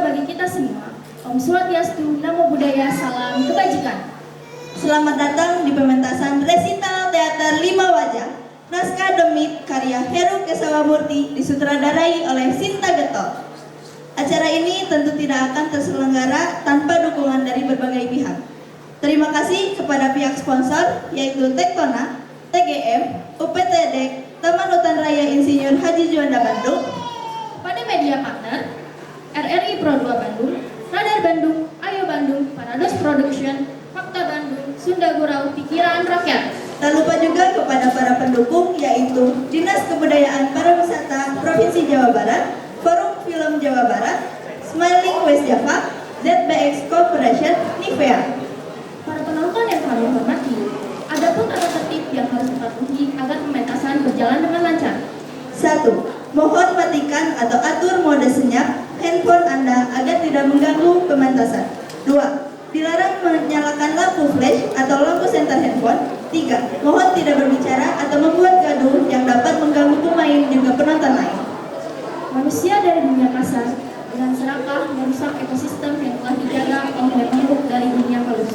bagi kita semua. Om Swastiastu, Namo Buddhaya, Salam Kebajikan. Selamat datang di pementasan resital teater Lima Wajah. Naskah Demit karya Heru Kesawamurti disutradarai oleh Sinta Getol. Acara ini tentu tidak akan terselenggara tanpa dukungan dari berbagai pihak. Terima kasih kepada pihak sponsor yaitu Tektona, TGM, UPTD, Taman Hutan Raya Insinyur Haji Juanda Bandung, Pada media partner, RRI Pro 2 Bandung, Radar Bandung, Ayo Bandung, Parados Production, Fakta Bandung, Sunda Gurau, Pikiran Rakyat. tak lupa juga kepada para pendukung yaitu Dinas Kebudayaan Pariwisata Provinsi Jawa Barat, Forum Film Jawa Barat, Smiling West Java, ZBX Corporation, Nivea. Para penonton yang kami hormati, ada pun tata tertib yang harus dipatuhi agar pementasan berjalan dengan lancar. 1. Mohon matikan atau atur mode senyap handphone Anda agar tidak mengganggu pementasan. 2. Dilarang menyalakan lampu flash atau lampu senter handphone. 3. Mohon tidak berbicara atau membuat gaduh yang dapat mengganggu pemain juga penonton lain. Manusia dari dunia kasar dengan serakah merusak ekosistem yang telah dijaga oleh makhluk dari dunia halus.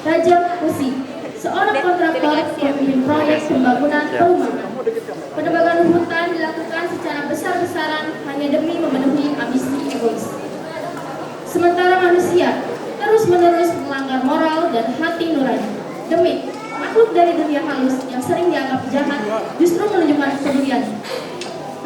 Raja Musi, seorang kontraktor pemimpin proyek pembangunan perumahan. Penebangan hutan dilakukan secara besar-besaran hanya demi memenuhi ambisi egois. Sementara manusia terus-menerus melanggar moral dan hati nurani. Demit, makhluk dari dunia halus yang sering dianggap jahat, justru menunjukkan kepedulian.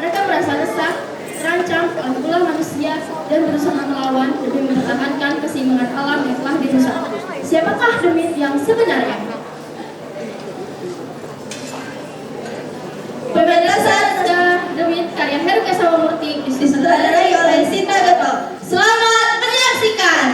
Mereka merasa resah, terancam oleh ulah manusia dan berusaha melawan demi mempertahankan keseimbangan alam yang telah dirusak. Siapakah Demit yang sebenarnya? Pementasan Demit karya Heru Kesawamurti Disutradarai oleh Sinta Getol. Selamat menyaksikan.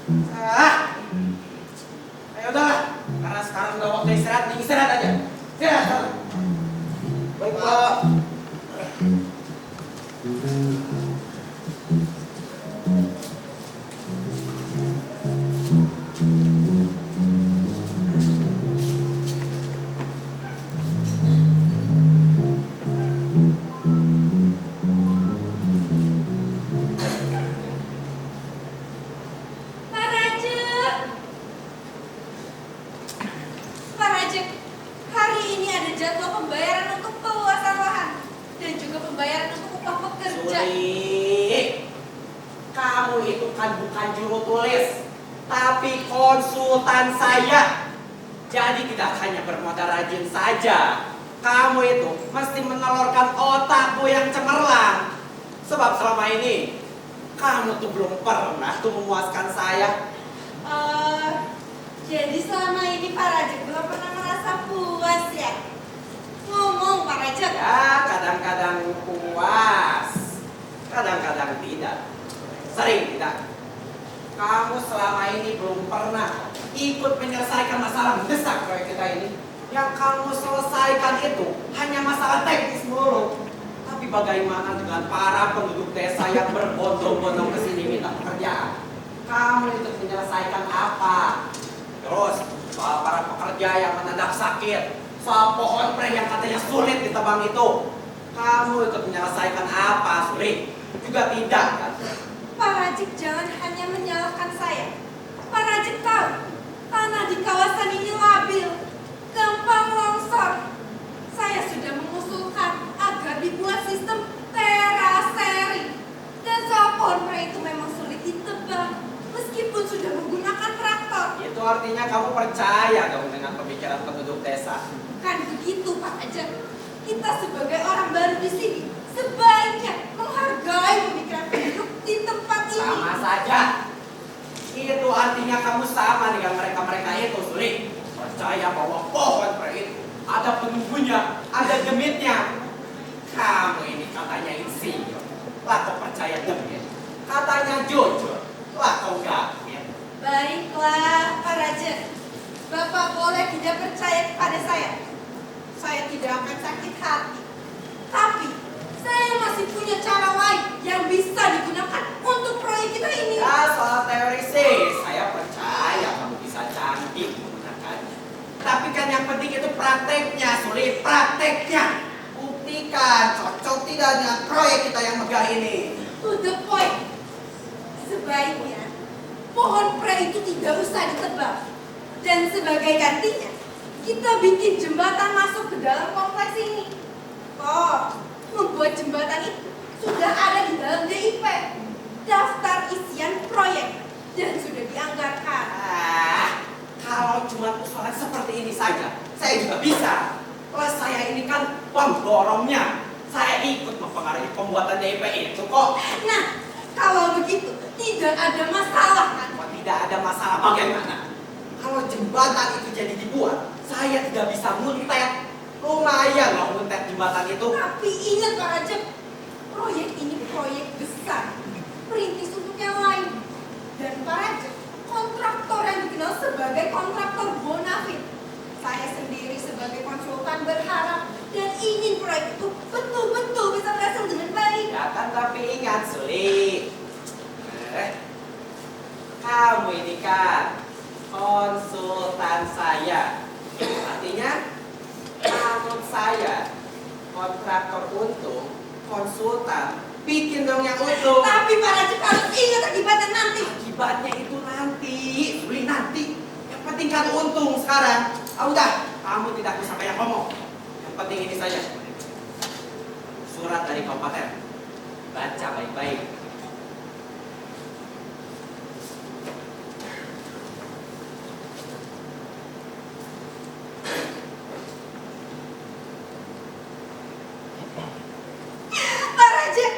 Ah, ayo udahlah. Karena sekarang udah waktu istirahat, nih istirahat aja. Istirahat. Baik, Pak. Pak Rajek. Pak Rajek, hari ini ada jadwal pembayaran untuk peluasan lahan dan juga pembayaran untuk upah pekerja. Suli, kamu itu kan bukan juru tulis, tapi konsultan saya. Jadi tidak hanya bermodal rajin saja, kamu itu mesti menelurkan otakmu yang cemerlang. Sebab selama ini kamu tuh belum pernah tuh memuaskan saya. Jadi selama ini Pak Rajek belum pernah merasa puas ya? Ngomong Pak Rajek. Ya, kadang-kadang puas, kadang-kadang tidak. Sering tidak. Kamu selama ini belum pernah ikut menyelesaikan masalah mendesak proyek kita ini. Yang kamu selesaikan itu hanya masalah teknis mulu. Tapi bagaimana dengan para penduduk desa yang berbondong-bondong ke sini minta pekerjaan? Kamu itu menyelesaikan apa? Terus soal para pekerja yang mendadak sakit, soal pohon pre yang katanya sulit ditebang itu, kamu ikut menyelesaikan apa, Suri? Juga tidak kan? Pak Rajek jangan hanya menyalahkan saya. Pak Rajek tahu tanah di kawasan ini labil, gampang longsor. Saya sudah mengusulkan agar dibuat sistem terasering. Dan soal pohon pre itu memang sulit ditebang, meskipun sudah menggunakan traktor. Itu artinya kamu percaya dong dengan pemikiran penduduk desa. Kan begitu Pak Rajek. Kita sebagai orang baru di sini sebaiknya menghargai pemikiran penduduk di tempat ini. Sama saja. Itu artinya kamu sama dengan mereka-mereka itu, Suri. Percaya bahwa pohon pre itu ada penunggunya, ada demitnya. Kamu ini katanya insinyur, lah kau percaya demit. Katanya jujur, lah kau gak. Baiklah Pak Rajek, Bapak boleh tidak percaya kepada saya. Saya tidak akan sakit hati. Tapi saya masih punya cara lain yang bisa digunakan untuk proyek kita ini. Ya, soal teori sih, saya percaya kamu bisa cantik menggunakannya. Tapi kan yang penting itu prakteknya, sulit prakteknya. Buktikan cocok tidak dengan proyek kita yang megah ini. To the point. Sebaiknya pohon pre itu tidak usah ditebang. Dan sebagai gantinya, kita bikin jembatan masuk ke dalam kompleks ini. Oh, membuat jembatan itu sudah ada di dalam DIP, daftar isian proyek, dan sudah dianggarkan. Kalau cuma persoalan seperti ini saja, saya juga bisa. Plus saya ini kan pemborongnya. Saya ikut mempengaruhi pembuatan DIP itu kok. Nah, kalau begitu tidak ada masalah kan? Kalau tidak ada masalah bagaimana? Kalau jembatan itu jadi dibuat, saya tidak bisa muntet. Lumayan loh muntet jembatan itu. Tapi ingat Pak Rajek, proyek ini proyek besar, perintis untuk yang lain. Dan Pak Rajek, kontraktor yang dikenal sebagai kontraktor bonafit. Saya sendiri sebagai konsultan berharap dan ingin proyek itu betul-betul bisa berhasil dengan baik. Ya kan, tapi ingat Suli, kamu ini kan konsultan saya. Artinya menurut saya kontraktor untung, konsultan bikin dong yang untung. Tapi Pak Rajek harus ingat akibatnya nanti. Akibatnya itu nanti, Suli nanti. Yang penting kan untung sekarang. Udah, kamu tidak usah banyak ngomong. Yang penting ini saja. Surat dari kabupaten. Baca baik-baik. Pak Rajek,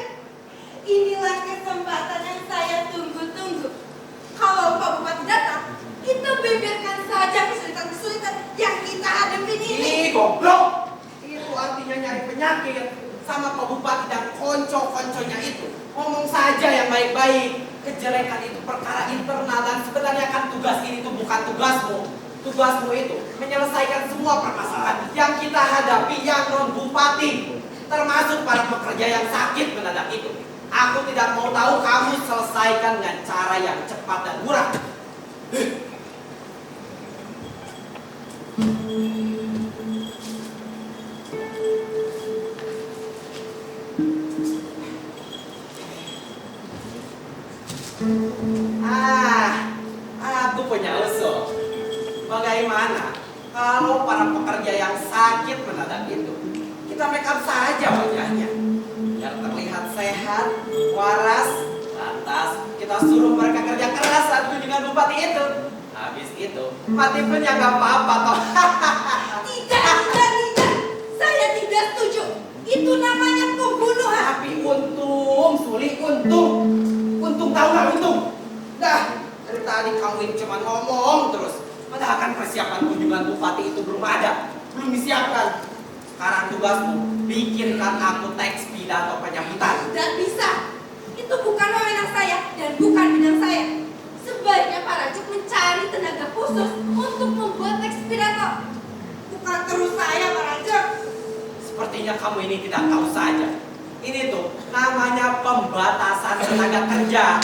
inilah kesempatan yang saya tunggu-tunggu. Kalau Pak Bupati datang, kita beberkan saja kesulitan-kesulitan yang kita hadapi ini. Ih, goblok. Itu artinya nyari penyakit. Sama Pak Bupati dan konco-konconya itu. Ngomong saja yang baik-baik. Kejelekan itu perkara internal dan sebenarnya bukan tugasmu. Tugasmu itu menyelesaikan semua permasalahan yang kita hadapi yang non bupati, termasuk para pekerja yang sakit mendadak itu. Aku tidak mau tahu, kamu selesaikan dengan cara yang cepat dan murah. Aku punya usul. Bagaimana kalau para pekerja yang sakit mendadak itu kita make up saja wajahnya biar terlihat sehat, waras, lantas kita suruh mereka kerja keras saat kunjungan bupati itu. Habis itu mati pun ya nggak apa-apa toh. Tidak. Saya tidak setuju. Itu namanya pembunuhan. Tapi untung, Suli, untung tahu nggak untung? Dah, dari tadi kamu ini cuma ngomong terus. Padahal kan persiapan kunjungan bupati itu belum ada, belum disiapkan. Sekarang tugasmu bikinkan aku teks pidato penyambutan. Tidak bisa. Itu bukan wewenang saya dan bukan bidang saya. Sebaiknya Pak Rajuk mencari tenaga khusus untuk membuat teks pidato. Bukan terus saya, Pak Rajuk. Sepertinya kamu ini tidak tahu saja. Ini tuh namanya pembatasan tenaga kerja.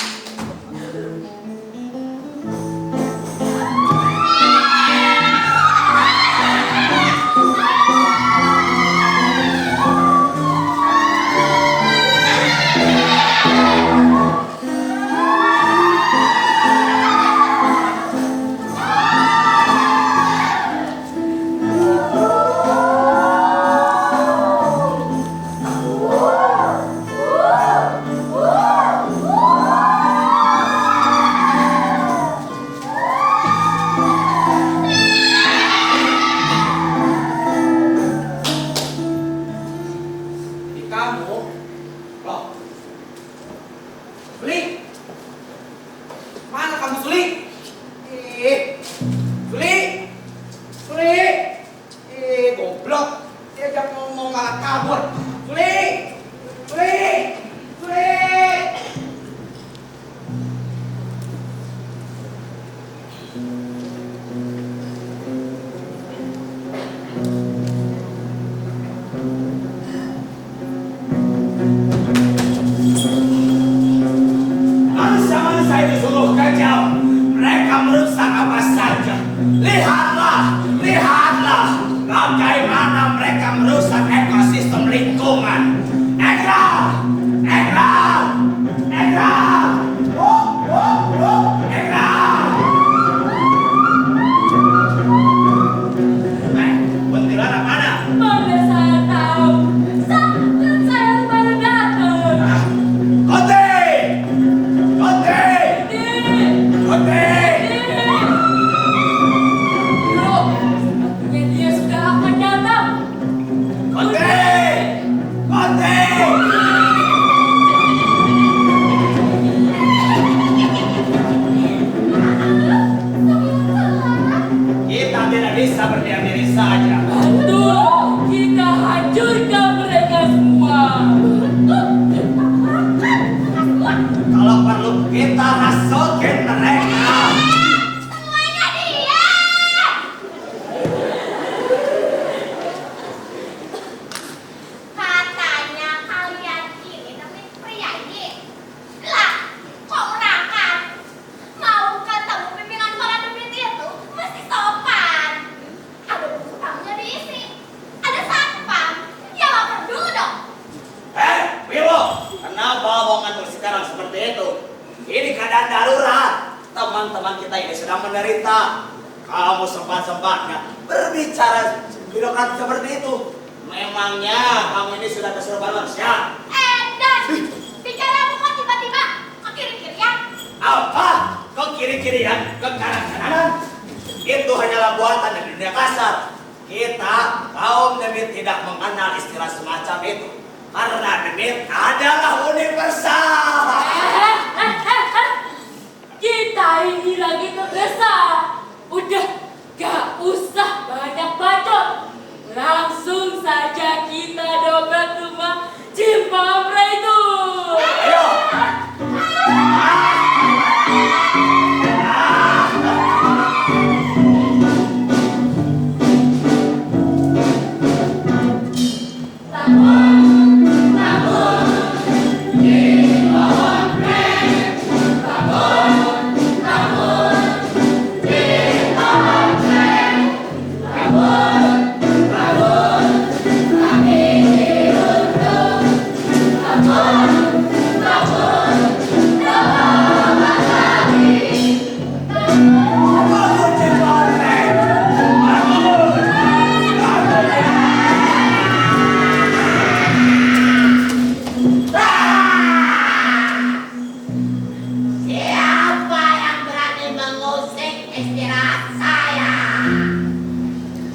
istirahat saya.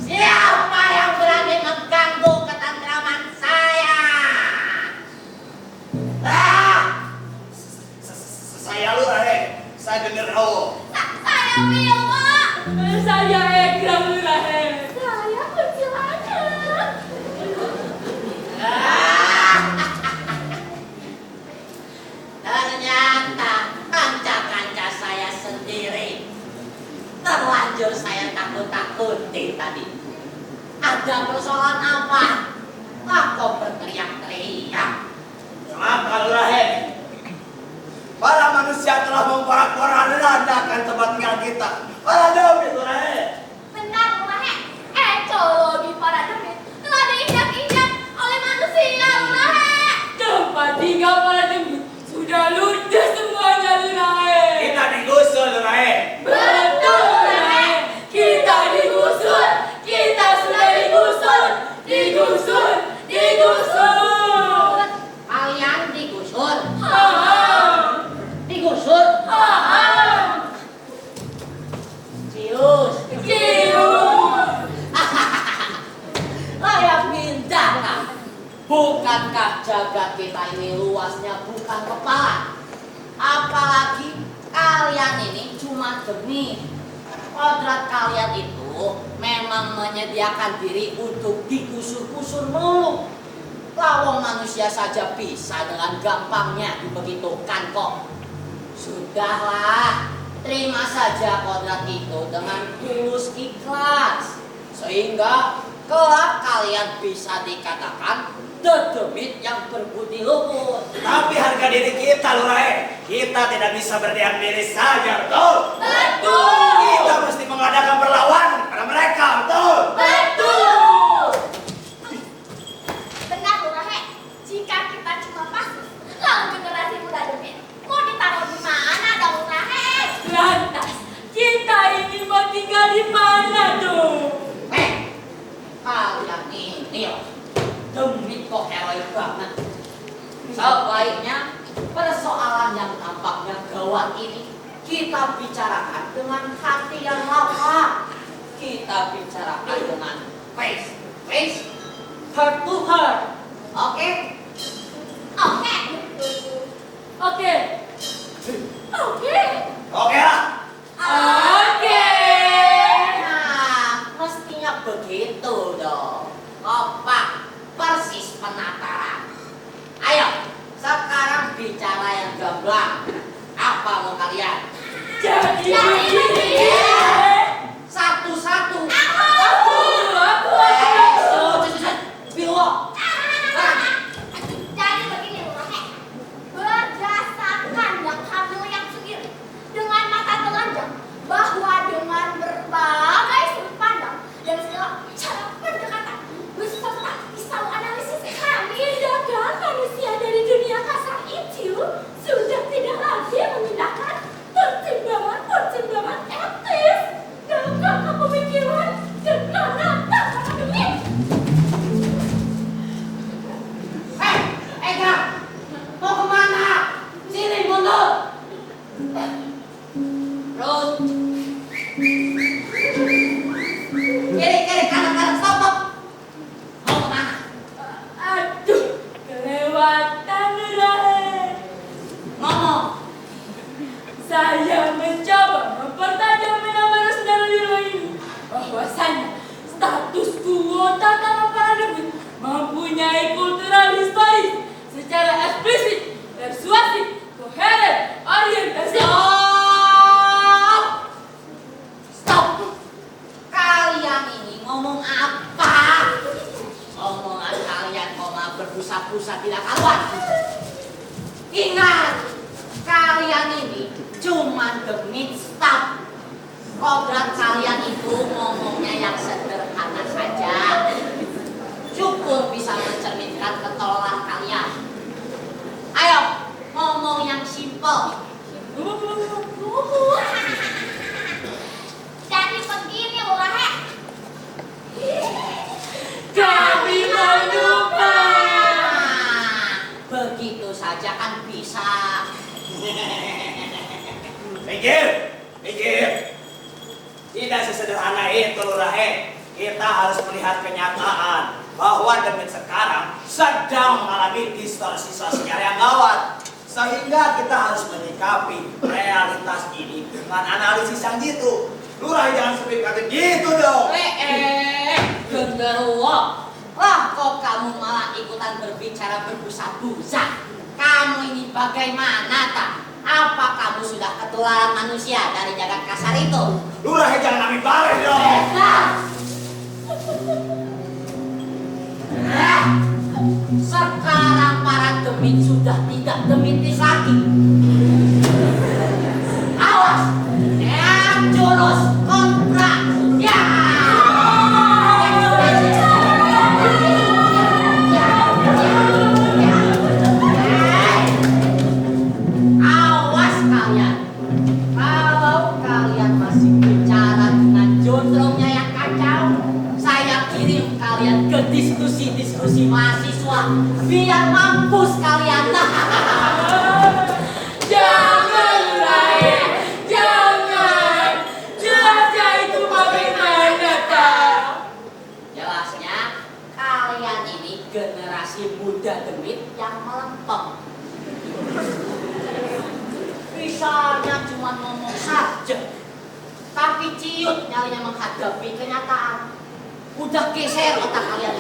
Siapa yang berani mengganggu ketentraman saya? Saya Lurahe, saya dengar Saya Wilma. Saya Egrang Lurahe. Saya kuntilanak. Ternyata kanca-kanca saya sendiri terlanjur saya takut-takuti tadi. Ada persoalan apa? Kok berteriak-teriak? Celaka Lurahe. Para manusia telah memporak-porandakan tempat tinggal kita. Para demit Lurahe. Benar, Lurahe. Ekologi para demit telah diinjak-injak oleh manusia, Lurahe. Tempat tinggal para demit sudah ludes semuanya, Lurahe. Kita digusur Lurahe. Betul, Lurahe. Kita digusur. Kita sudah digusur. Digusur. Digusur. Kalian digusur. Digusur. Cius. Cium. Layak mindakan. Bukankah jagat kita ini luasnya bukan kepala? Apalagi kalian ini cuma demi kodrat kalian itu memang menyediakan diri untuk digusur-gusur melulu. Lawang manusia saja bisa dengan gampangnya dibegitukan kok. Sudahlah, terima saja kodrat itu dengan tulus ikhlas. Sehingga kelak kalian bisa dikatakan the demit yang berbudi luhur. Tapi harga diri kita Lurahe. Kita tidak bisa berdiam diri saja, betul? Betul. Kita mesti mengadakan perlawanan pada mereka, betul? Betul. Benar, Lurahe. Jika kita cuma pasif, lalu generasi muda demit mau ditaruh di mana dong, Lurahe? Lantas kita ini mau tinggal di mana tuh? Kalian ini loh, demit kok heroik banget. Sebaiknya persoalan yang tampaknya gawat ini kita bicarakan dengan hati yang lapang. Kita bicarakan dengan face to face, heart to heart. Oke? Oke. Oke. Oke. Oke lah. Oke. Nah, mestinya begitu dong. Kompak, persis penataran. Ayo, sekarang bicara yang gamblang. Apa mau kalian? Jadi begini. Satu-satu. Aku. Bilo. Jadi begini, Lurahe. Berdasarkan yang hamil yang sendiri, dengan mata telanjang, bahwa dengan berbagai sudut pandang dan segala cara pendekatan beserta pisau analisis kami dan manusia dari dunia kasar itu sudah tidak lagi memindahkan pertimbangan etis dalam rangka pemikiran dan penanganan akademik. Ega, mau kemana? Sini mundur. Terus. Kiri, kanan, stop. Mau kemana? Aduh, kelewatan Lurahe. Ngomong. Saya mencoba mempertajam fenomena saudara di rumah ini. Bahwasannya status quo tatanan para demit mempunyai kultural historis secara eksplisit, persuasif, koheren, orientasi. Stop. Kalian ini ngomong apa? Omongan kalian berbusa-busa tidak karuan. Ingat, kalian ini cuma demit staf. Kodrat kalian itu ngomongnya yang sederhana saja. Cukup bisa mencerminkan ketololan kalian. Ayo, ngomong yang simpel. Jadi begini, Lurahe. Kami melupa. Begitu saja kan bisa. Minggir. Tidak sesederhana itu, Lurahe. Kita harus melihat kenyataan bahwa Demit sekarang sedang mengalami distorsi sosial yang gawat. Sehingga kita harus menyikapi realitas ini dengan analisis yang gitu. Lurahe jangan sepik kata gitu dong. Genderuwo. Lah kok kamu malah ikutan berbicara berbusa-busa? Kamu ini bagaimana tak? Apa kamu sudah ketularan manusia dari jagat kasar itu? Lurahe jangan ambil balik dong. Sekarang para demit sudah tidak demitis lagi. Awas, jurus kontra. Ya. Awas kalian. Kalau kalian masih bicara dengan jondrongnya yang kacau, saya kirim kalian ke diskusi mahasiswa biar mampus kalian. Jangan, Rai. Jangan. Jelasnya itu bagaimana, tak? Jelasnya kalian ini generasi muda demit yang melempem. Misalnya cuma ngomong saja, tapi ciut nyalinya menghadapi kenyataan. Udah geser otak kalian.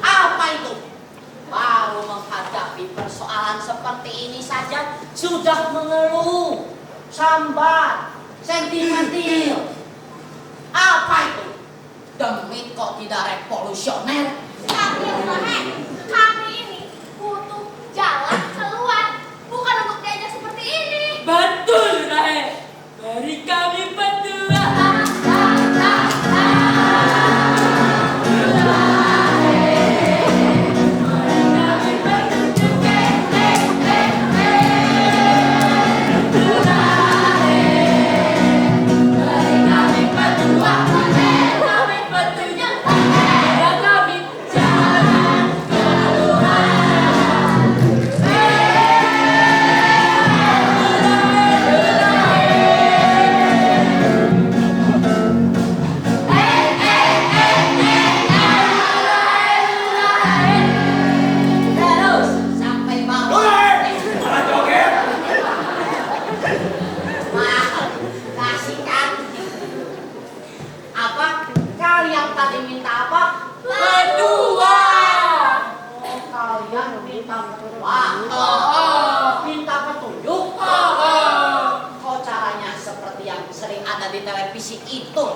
Apa itu? Baru menghadapi persoalan seperti ini saja sudah mengeluh, sambat, sentimental. Apa itu? Demit kok tidak revolusioner? Tapi Lurahe, kami ini butuh jalan keluar, bukan untuk diajak seperti ini. Betul, Rai. Mari kami berdua. Terus sampai bawah. Lurahe, malah joget. Wah, kasihkan. Apa? Kalian tadi minta apa? Berdua. Oh, kalian minta berdua. Minta petunjuk. Kok caranya seperti yang sering ada di televisi itu?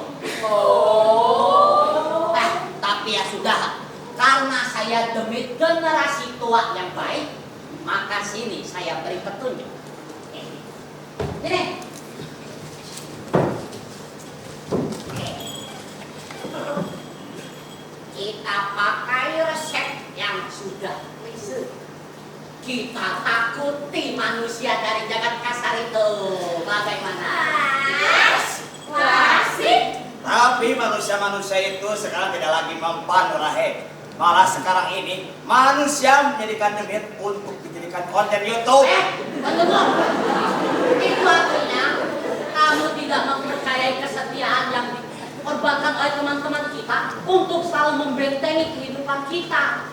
Tapi ya sudah. Karena saya demit generasi tua yang baik, maka sini saya beri petunjuk. Ini. Kita pakai resep yang sudah riset. Kita takuti manusia dari jagat kasar itu. Bagaimana? Asik. Tapi manusia-manusia itu sekarang tidak lagi mempan, Lurahe. Malah sekarang ini manusia menjadikan Demit untuk dijadikan konten YouTube. Tunggu. Itu artinya kamu tidak mempercayai kesetiaan yang dikorbankan oleh teman-teman kita untuk selalu membentengi kehidupan kita.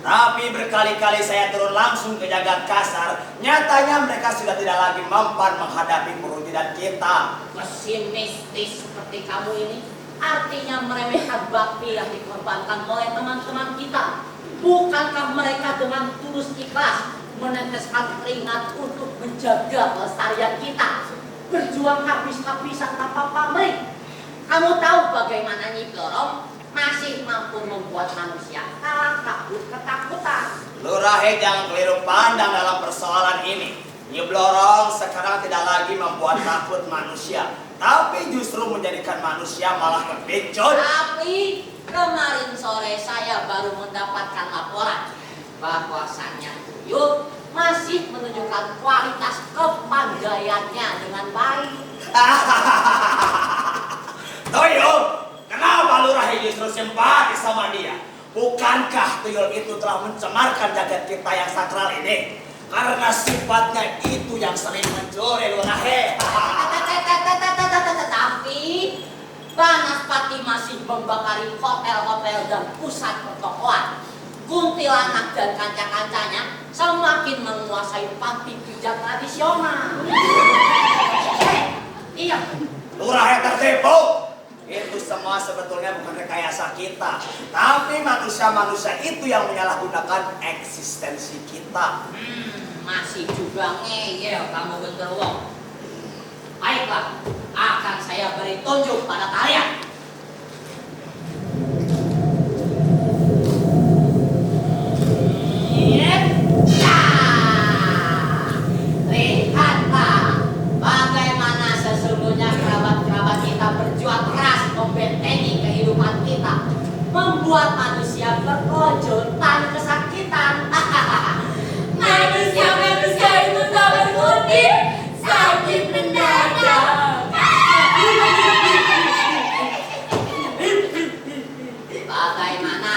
Tapi berkali-kali saya turun langsung ke jagat kasar, nyatanya mereka sudah tidak lagi mempan menghadapi perwujudan kita. Pesimistis seperti kamu ini artinya meremehkan bakti yang dikorbankan oleh teman-teman kita. Bukankah mereka dengan tulus ikhlas meneteskan keringat untuk menjaga kelestarian kita, berjuang habis-habisan tanpa pamrih? Kamu tahu bagaimana Nyi Blorong masih mampu membuat manusia kalah kabur ketakutan. Lurahe jangan keliru pandang dalam persoalan ini. Nyi Blorong sekarang tidak lagi membuat takut manusia, tapi justru menjadikan manusia malah kepicut. Tapi kemarin sore saya baru mendapatkan laporan bahwasannya tuyul masih menunjukkan kualitas kepandaiannya dengan baik. Tuyul, kenapa Lurahe justru simpati sama dia? Bukankah tuyul itu telah mencemarkan jagat kita yang sakral ini? Karena sifatnya itu yang sering mencuri, Lurahe. masih membakari hotel-hotel dan pusat pertokoan. Kuntilanak dan kanca-kancanya semakin menguasai panti pijat tradisional. Iya. Lurah yang tertipu. Itu semua sebetulnya bukan rekayasa kita, tapi manusia-manusia itu yang menyalahgunakan eksistensi kita. Masih juga ngeyel kamu genderuwo. Baiklah, akan saya beri tunjuk pada kalian. Lihatlah bagaimana sesungguhnya kerabat-kerabat kita berjuang keras membentengi kehidupan kita, membuat manusia berkelanjutan kesakitan. Manusia-manusia itu tak berkutik, sakit mendadak. Bagaimana?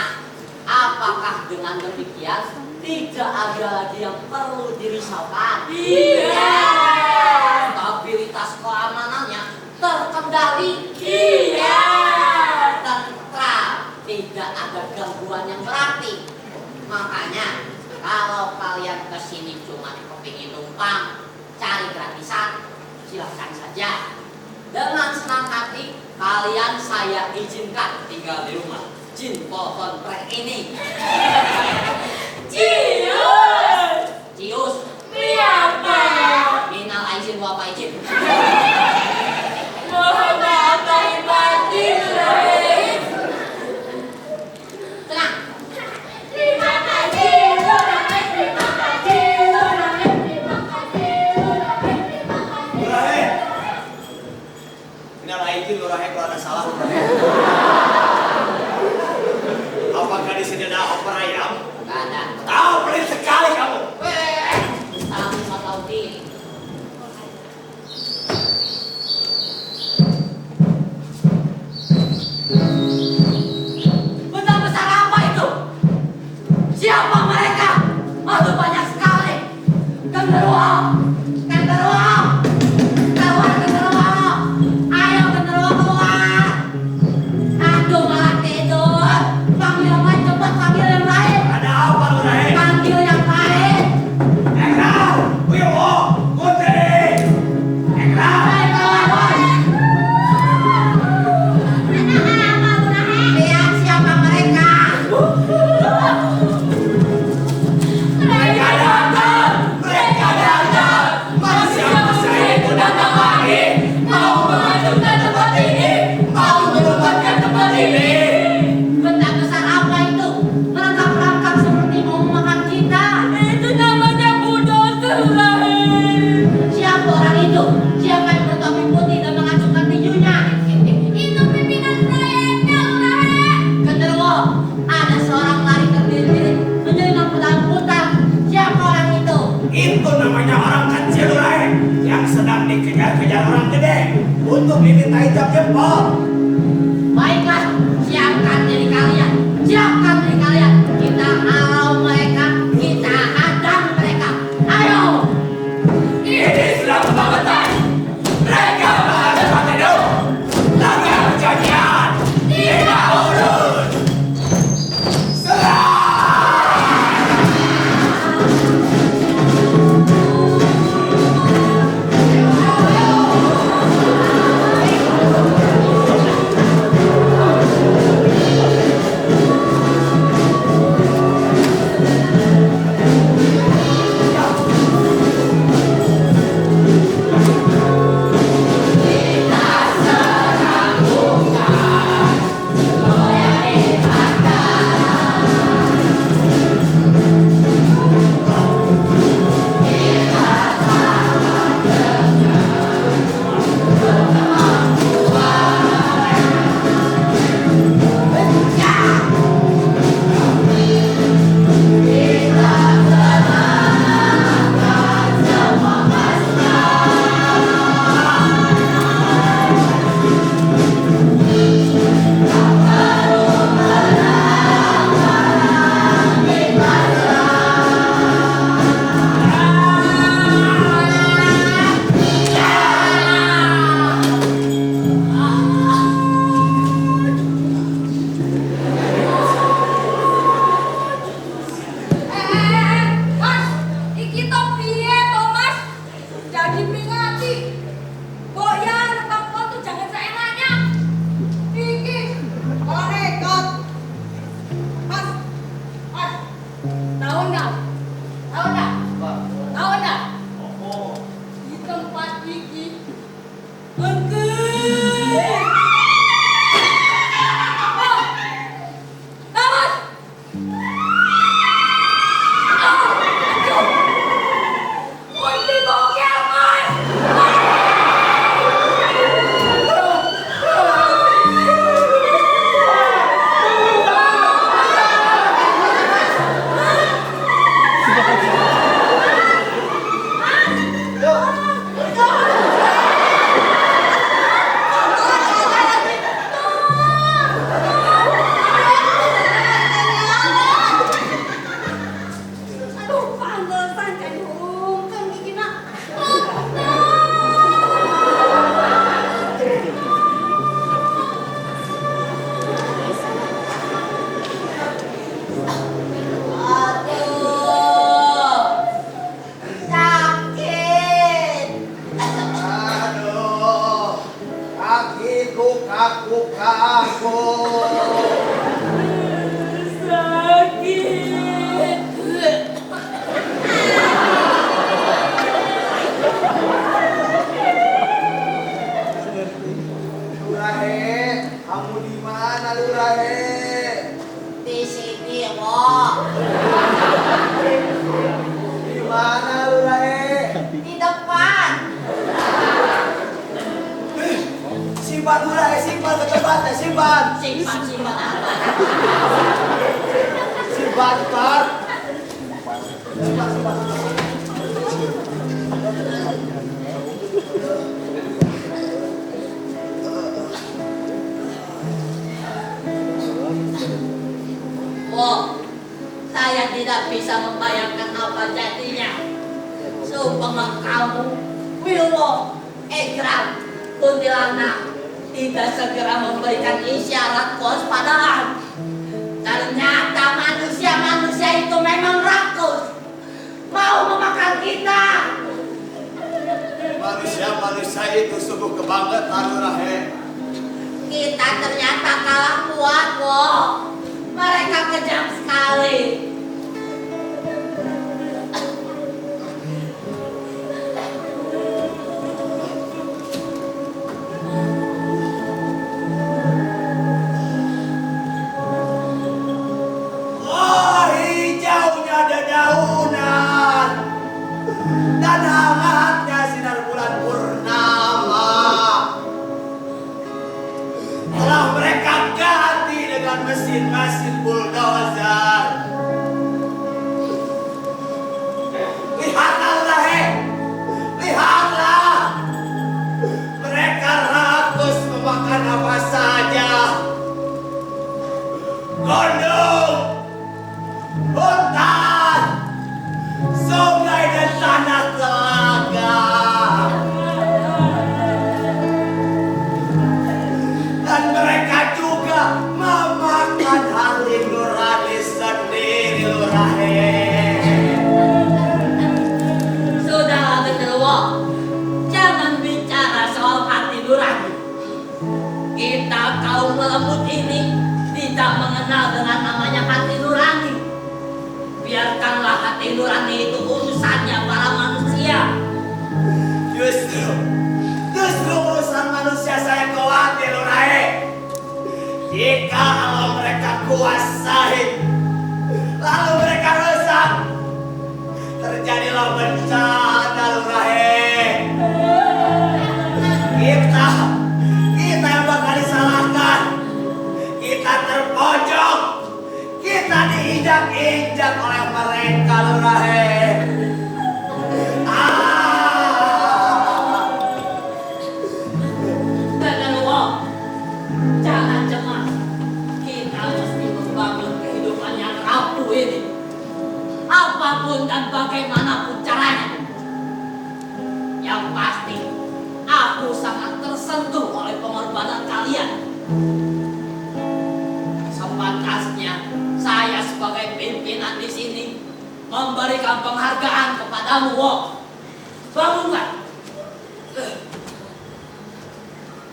Apakah dengan demikian tidak ada lagi yang perlu dirisaukan? Iya. Stabilitas keamanannya terkendali. Iya. Tentram, tidak ada gangguan yang berarti. Makanya kalau kalian kesini cuma kepingin numpang, cari gratisan, silahkan saja. Dengan senang hati kalian saya izinkan tinggal di rumah Jin pohon prek ini. Cius. Cius, Miapa. minal aizin wa faizin. Mohon maaf lahir batin, Rahim. Tenang. Terima kasih, Rahim. Terima kasih, Rahim. Terima kasih, Rahim. Terima kasih. Lurahe. Minal aizin lurahe kalau ada salah lurahe. Apakah di sini ada opor ayam? Gak ada. Tahu pelit sekali kamu. Salam lima tahun ini. Benda besar apa itu? Siapa mereka? Aduh banyak sekali. Genderuwo, genderuwo, keluar genderuwo. Ayo genderuwo keluar. Aduh malah tidur. Panggil yang lain, cepat panggil yang lain. Ada apa lurahe? Panggil yang lain. Engkau, Wiwo, Putri. Engkau. Lihat siapa mereka. Mereka datang. Mereka datang. Manusia-manusia itu datang lagi. Mau menghancurkan tempat ini. Mau menumpahkan tempat ini. Benda besar apa itu? Merangkap-rangkap seperti mau memakan kita. Itu namanya bulldozer, Rahim. Siapa orang itu? Siapa yang bertopi putih dan mengacungkan tinjunya? Itu pimpinan proyeknya, Rahim. Genderuwo, ada seorang lari terdiri menyelinap pedang putar. Siapa orang itu? Itu namanya orang kecil lurahe yang sedang dikejar-kejar orang gede untuk dimintai jam jempol. Baiklah, siapkan diri kalian. Siapkan diri kalian. Kita halau mereka. Kita hadang mereka. Ayo. Ini sudah kebangetan. Mereka mengadakan hidup. Langgar perjanjian. Tidak urus. Serang! kuka aku. Sakit. Lurahe, kamu di mana Lurahe? Di sini, Wo. Di mana Lurahe? Di depan. Simpan Lurahe, simpan ke tempatnya, simpan. Simpan apa? Simpan, Pak. Simpan. Wo, saya tidak bisa membayangkan apa jadinya. Seumpama kamu, Wilwo, Egram, kuntilanak tidak segera memberikan isyarat kewaspadaan. Ternyata manusia-manusia itu memang rakus, mau memakan kita. Manusia-manusia itu sungguh kebangetan Lurahe. Kita ternyata kalah kuat, Wo. Mereka kejam sekali. Oh, hijaunya dedaunan dan hangatnya sinar bulan purnama telah mereka ganti dengan mesin-mesin bulldozer. Lihatlah Lurahe, lihatlah, mereka rakus memakan apa saja. Gunung, hutan, sungai dan tanah telaga. Dan mereka juga memakan hati nurani sendiri Lurahe. Sudahlah genderuwo, jangan bicara soal hati nurani. Kita kaum lembut ini tidak mengenal dengan namanya hati nurani. Biarkanlah hati nurani itu urusannya para manusia. Justru urusan manusia saya khawatir Lurahe. Jika kalau mereka kuasai, lalu mereka rusak, terjadilah bencana Lurahe. Kita yang bakal disalahkan. Kita terpojok, kita diinjak-injak oleh mereka Lurahe. Genderuwo, jangan cemas. Kita mesti membangun kehidupan yang rapuh ini. Apapun dan bagaimanapun caranya. Yang pasti, aku sangat tersentuh oleh pengorbanan kalian. Sepantasnya saya sebagai pimpinan di sini memberikan penghargaan kepadamu, Wo. Bangunlah.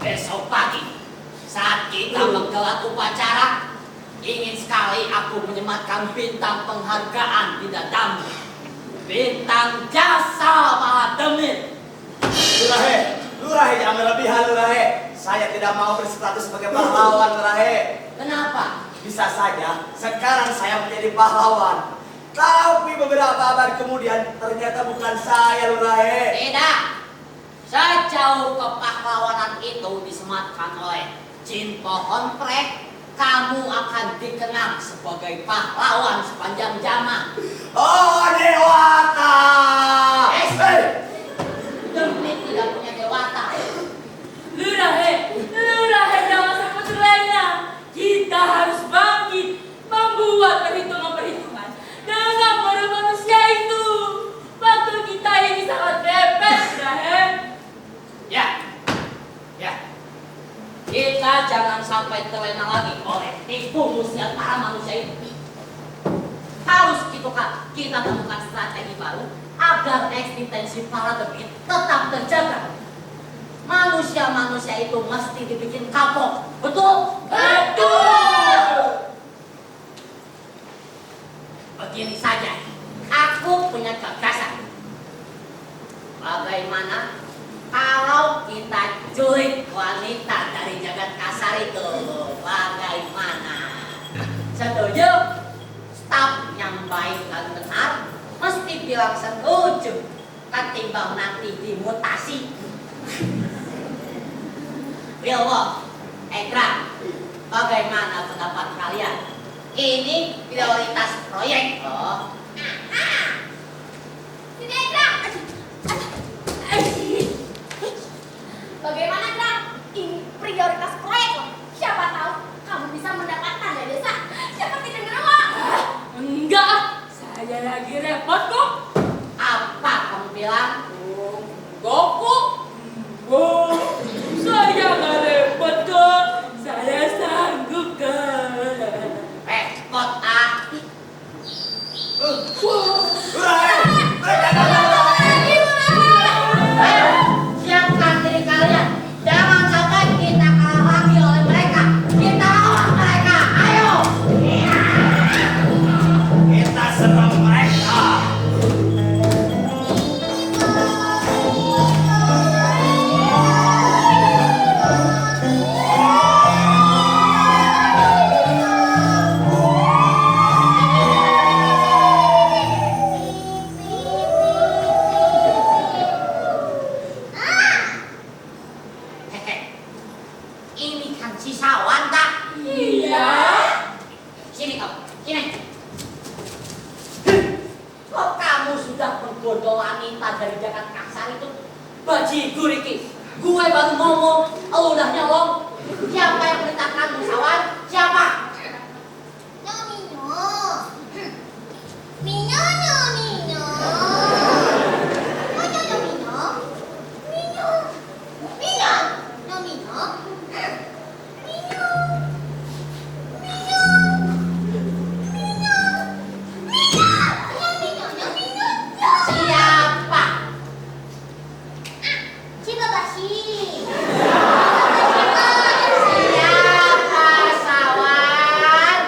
Besok pagi saat kita menggelar upacara, ingin sekali aku menyematkan bintang penghargaan di dadamu. Bintang jasa Mahademit. Lurahe jangan berlebihan Lurahe. Saya tidak mau berstatus sebagai pahlawan Lurahe. Kenapa? Bisa saja sekarang saya menjadi pahlawan, tapi beberapa abad kemudian ternyata bukan saya Lurahe. Tidak. Sejauh kepahlawanan itu disematkan oleh Jin Pohon Prek, kamu akan dikenang sebagai pahlawan sepanjang zaman. Oh Dewata! Demit tidak punya dewata. Lurahe jangan sebut lena. Kita harus bangkit, membuat perhitungan-perhitungan dengan para manusia itu. Waktu kita ini sangat bebas, Lurahe. Ya. Kita jangan sampai terlena lagi oleh tipu muslihat para manusia itu. Harus kita temukan strategi baru agar eksistensi para demit tetap terjaga. manusia-manusia itu mesti dibikin kapok. Betul? Betul. Begini saja, aku punya gagasan. Bagaimana kalau kita culik wanita dari jagat kasar itu? Bagaimana? Setuju? Staf yang baik dan benar mesti bilang setuju, ketimbang nanti dimutasi. Wilwo, Egra, bagaimana pendapat kalian? Ini prioritas proyek loh. Tidak, Grang. Bagaimana, Grang? Ini prioritas proyek loh. Siapa tahu kamu bisa mendapat tanda desa seperti Genderuwo. Enggak, saya lagi repot kok. Apa kamu bilang? Enggak kok. Enggak, saya nggak repot kok. Saya sanggup kan. Repot ah. Ayo, siapkan diri kalian. Jangan sampai kita kalah lagi oleh mereka. Kita lawan mereka. Ayo. Kita serang mereka. Hehe. Ini kan sisa Wanda. Iya. Sini kamu. Sini. Kok kamu sudah bergoda wanita dari jagat kasar itu? Bajigur Riki. Gue baru ngomong, lu udah nyolong. Siapa yang perintahkan musawan? Siapa? Nomino. Mino, Nomino. Mino, Nomino. Mino. Mino. Nomino. Mino. Mino. Mino. Mino. Nomino, Nomino. Siapa? Cibabashi. Siapa sawan?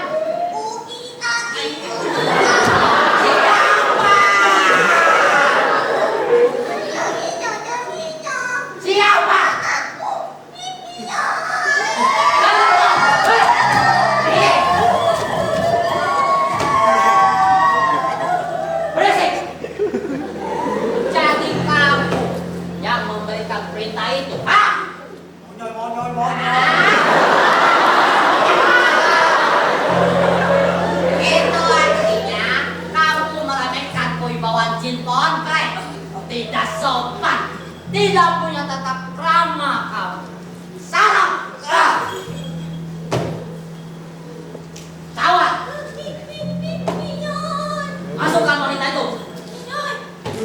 Ui, ai. Siapa? Nomino, Nomino. Siapa? Berisik. Jadi kamu yang memberikan perintah itu, ah? Itu artinya kamu meremehkan kewibawaan Jin Ponkrek. Tidak sopan, tidak punya tata krama kamu. Salam. Cawan, masukkan wanita itu.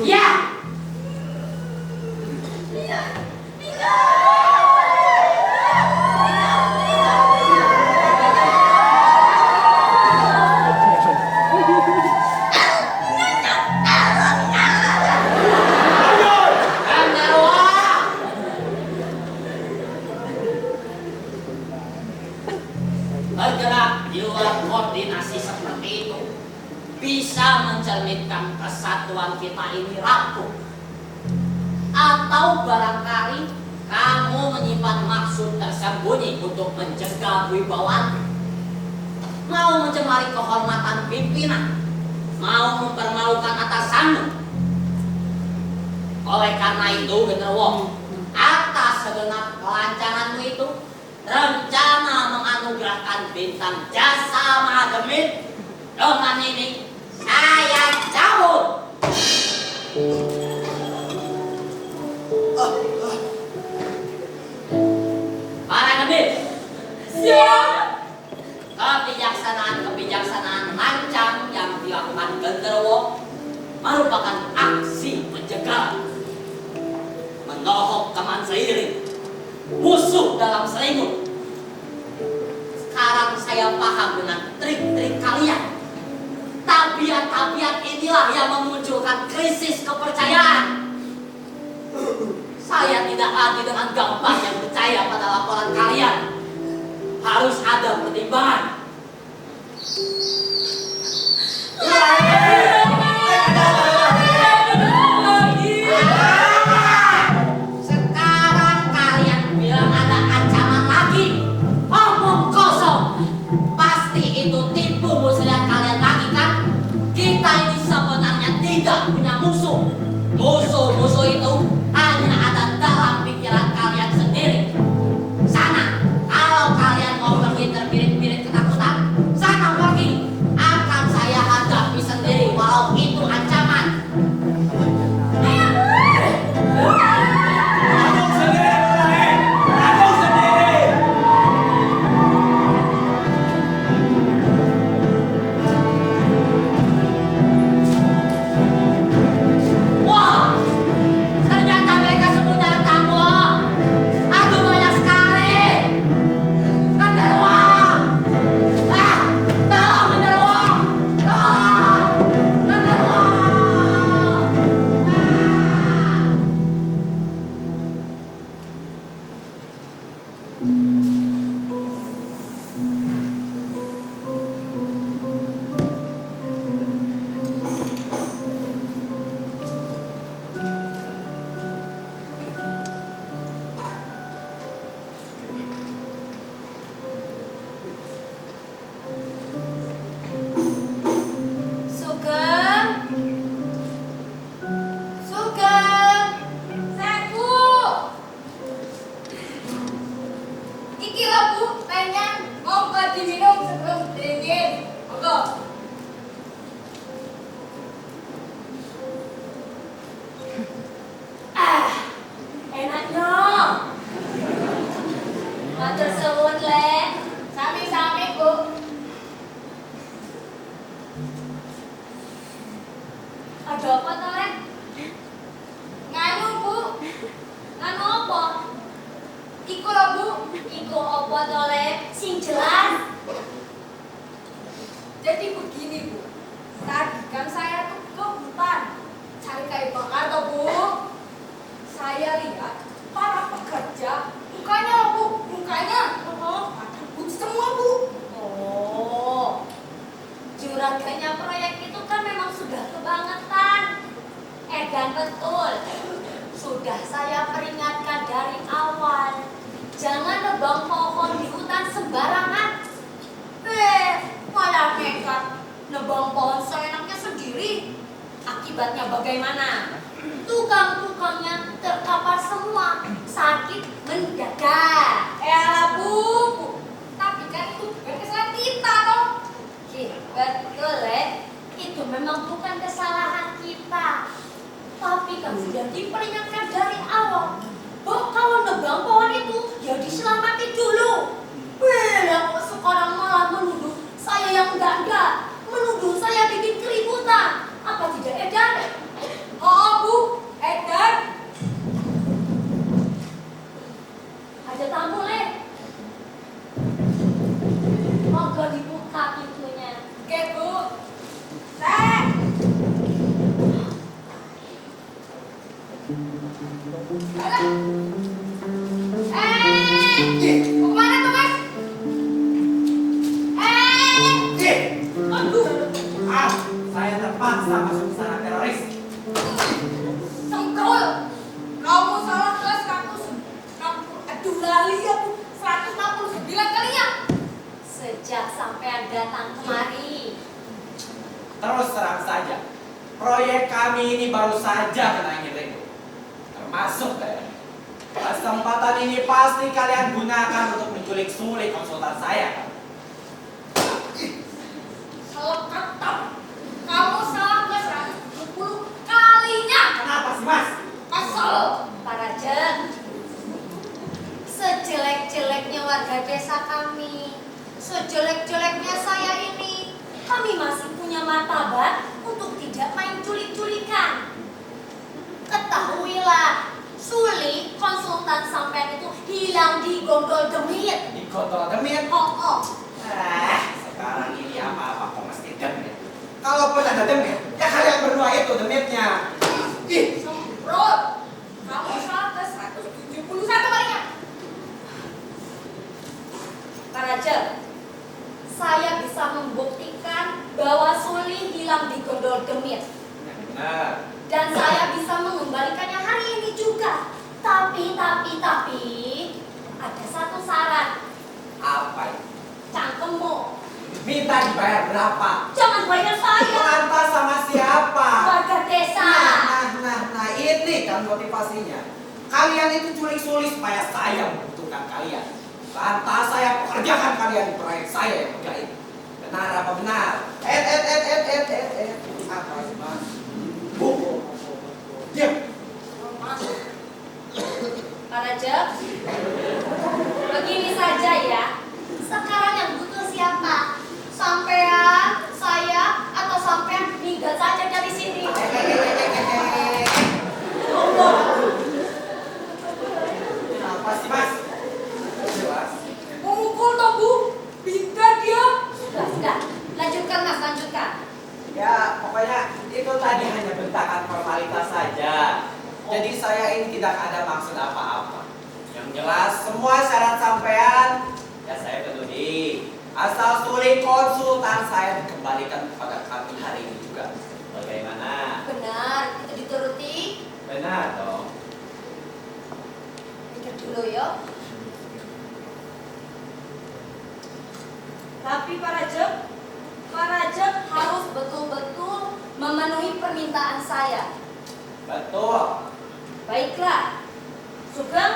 Ya. Genderuwo. Bergerak di luar koordinasi seperti itu bisa mencerminkan kesatuan kita ini rapuh. Atau barangkali kamu menyimpan maksud tersembunyi untuk mencegah wibawaan, mau mencemari kehormatan pimpinan, mau mempermalukan atasanmu. Oleh karena itu, Genderuwo, atas segenap kelancaranmu itu, rencana menganugerahkan bintang jasa Mahagemit. Dengan ini, saya cabut. Para Gemit, Siap. kebijaksanaan lancang yang dilakukan Genderuwo merupakan aksi penjegal, menohok teman seiring, musuh dalam selimut. Sekarang saya paham dengan trik-trik kalian. Tabiat-tabiat inilah yang memunculkan krisis kepercayaan. Saya tidak lagi dengan gampang yang percaya pada laporan kalian. Harus ada pertimbangan. Sekarang kalian bilang ada ancaman lagi. Omong kosong. Pasti itu tipu muslihat kalian lagi kan? Kita ini sebenarnya tidak punya musuh. Musuh-musuh itu hanya ada dalam pikiran kalian sendiri. Sana, kalau kalian mau pergi terbirit-birit ketakutan, sana pergi. Akan saya hadapi sendiri walau itu ancaman. Aku sendiri, Nurain. Aku sendiri. Wah, ternyata mereka semua datang, wah. Aduh, banyak sekali. Genderuwo. Tolong genderuwo. Tolong. Genderuwo. Sugeng. Sugeng. Sebu. Iki lho Bu, tehnya monggo diminum sebelum dingin. Monggo. Enaknya. Matur suwun, Le. Sami-sami, Bu. Ada apa to, Le? Nganu Bu, Nganu apa? iku lho Bu. Iku apa to, Le? Sing jelas. Jadi begini Bu, tadi kan saya tuh ke hutan cari kayu bakar toh Bu. Saya lihat para pekerja, mukanya loh Bu, mukanya pada putih semua Bu. Oh. Juraganya proyek itu kan memang sudah kebangetan. Edan betul. Sudah saya peringatkan dari awal. Jangan nebang pohon di hutan sembarangan. Malah nekat nebang pohon seenaknya sendiri. Akibatnya bagaimana? Tukang-tukangnya terkapar semua, sakit mendadak. Alah Bu, tapi kan itu bukan kesalahan kita toh. Betul, Le. Itu memang bukan kesalahan kita. Tapi kan sudah diperingatkan dari awal. Bahwa kalau nebang pohon itu, ya diselamati dulu. Kok sekarang malah menuduh saya yang enggak. Menuduh saya bikin keributan. Apa tidak, Edan? Oh Bu, Edan. Ada tamu, Le. Monggo dibuka pintunya. Oke Bu. Teh. Mau kemana tuh Mas? Aduh, saya terpaksa masuk ke sana teroris. Sengkol. Kamu salah kelas 100. Aduh lali ya Bu. 169 kali ya. Sejak sampean datang kemari, Terus terang saja, proyek kami ini baru saja kena ngiring, termasuk daerah. Kesempatan ini pasti kalian gunakan untuk menculik-sulik konsultan saya. Salah kata. Kamu salah kelas 170 kalinya. Kenapa sih Mas? Asal. Pak Rajen, sejelek-jeleknya warga desa kami, sejelek-jeleknya saya ini, kami masih punya martabat untuk tidak main culik-culikan. Ketahuilah, Suli konsultan sampean itu hilang di gondol demit. Di kota demit. Oh. Sekarang ini apa-apa kok mesti demit. Kalaupun ada demit, ya kalian berdua itu demitnya. Semprot. Kamu salah kelas Pak Raja, saya bisa membuktikan bahwa Suli hilang di Gondol Demit. Benar. Dan saya bisa mengembalikannya hari ini juga. Tapi, ada satu syarat. Apa itu? Cangkemmu. Minta dibayar berapa? Jangan bayar saya. Lantas sama siapa? Warga desa. Nah, ini kan motivasinya. Kalian itu culik Suli supaya saya membutuhkan kalian. Lantas saya pekerjakan kalian di proyek saya yang menjahit. Benar apa benar? Apa itu mas? Diam. Pak Raja, begini saja ya. Sekarang yang butuh siapa? Sampean, saya, atau sampean minggat saja dari sini? Apa sih mas? Jelas. Memukul toh Bu, pintar dia. Sudah. Lanjutkan mas, lanjutkan. Ya, pokoknya itu tadi hanya bentakan formalitas saja. Jadi saya ini tidak ada maksud apa-apa. Yang jelas semua syarat sampean ya saya penuhi. Asal Suli konsultan saya dikembalikan kepada kami hari ini juga. Bagaimana? Benar, itu dituruti. Benar dong. Pikir dulu ya. Tapi Pak Raja harus betul-betul memenuhi permintaan saya. Betul. Baiklah, Sugeng.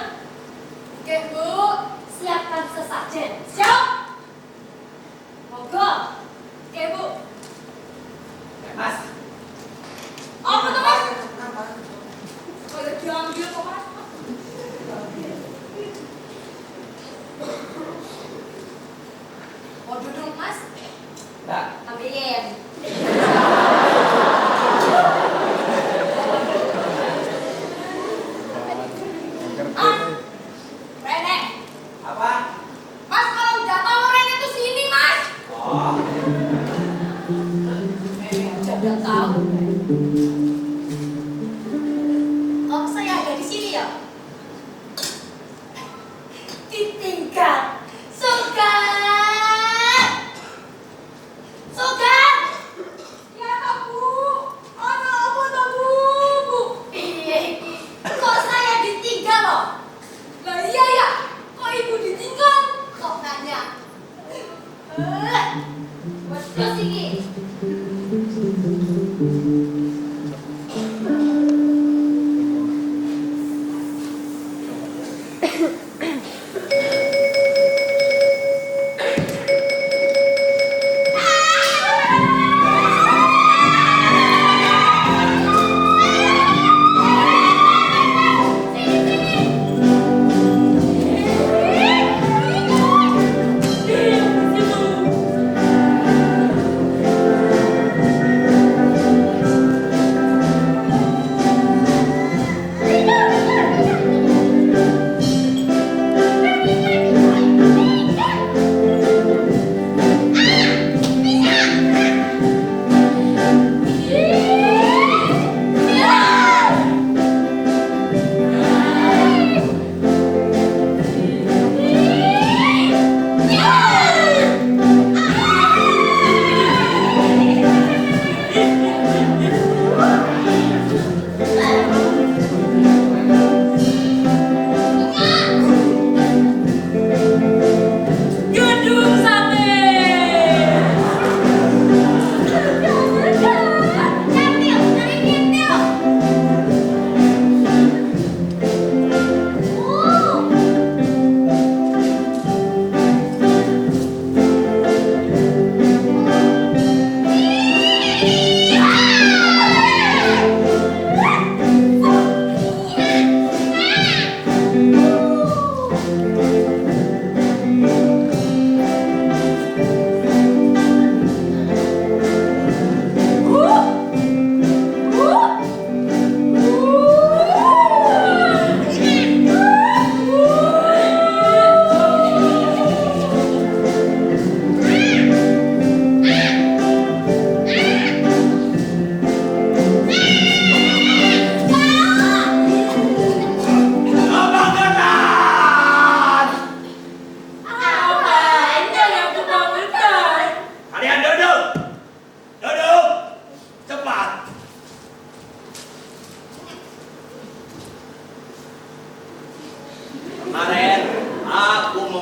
Oke Bu. Siapkan sesajen. Siap. Monggo. Oke Bu. Mas. Apa tuh Mas? Apa? Kalau diambil kok Mas? Mau duduk Mas? Nah, Ambilin. Rene. apa? Mas kalau udah tahu Rene tuh sini Mas. Oh, Udah tahu. Oh, saya ada di sini ya? Ditinggal. Sugan! Ya toh Bu. Ana apa toh Bu? Iya, kok saya ditinggal loh? Lah iya ya. Kok Ibu ditinggal? Kok nanya? Terus ini. Diam di situ.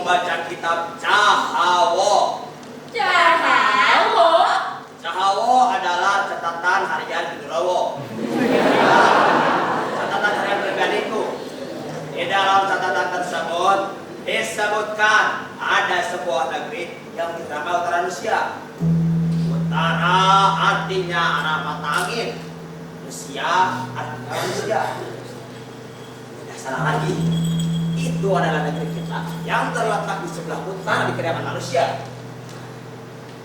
membaca kitab Cahawo. Cahawo. Cahawo adalah catatan harian Genderuwo. Catatan harian pribadiku. Di dalam catatan tersebut disebutkan ada sebuah negeri yang bernama Utara Rusia. Utara artinya arah mata angin. Rusia artinya Rusia. Tidak salah lagi. Itu adalah negeri kita yang terletak di sebelah utara di kediaman manusia.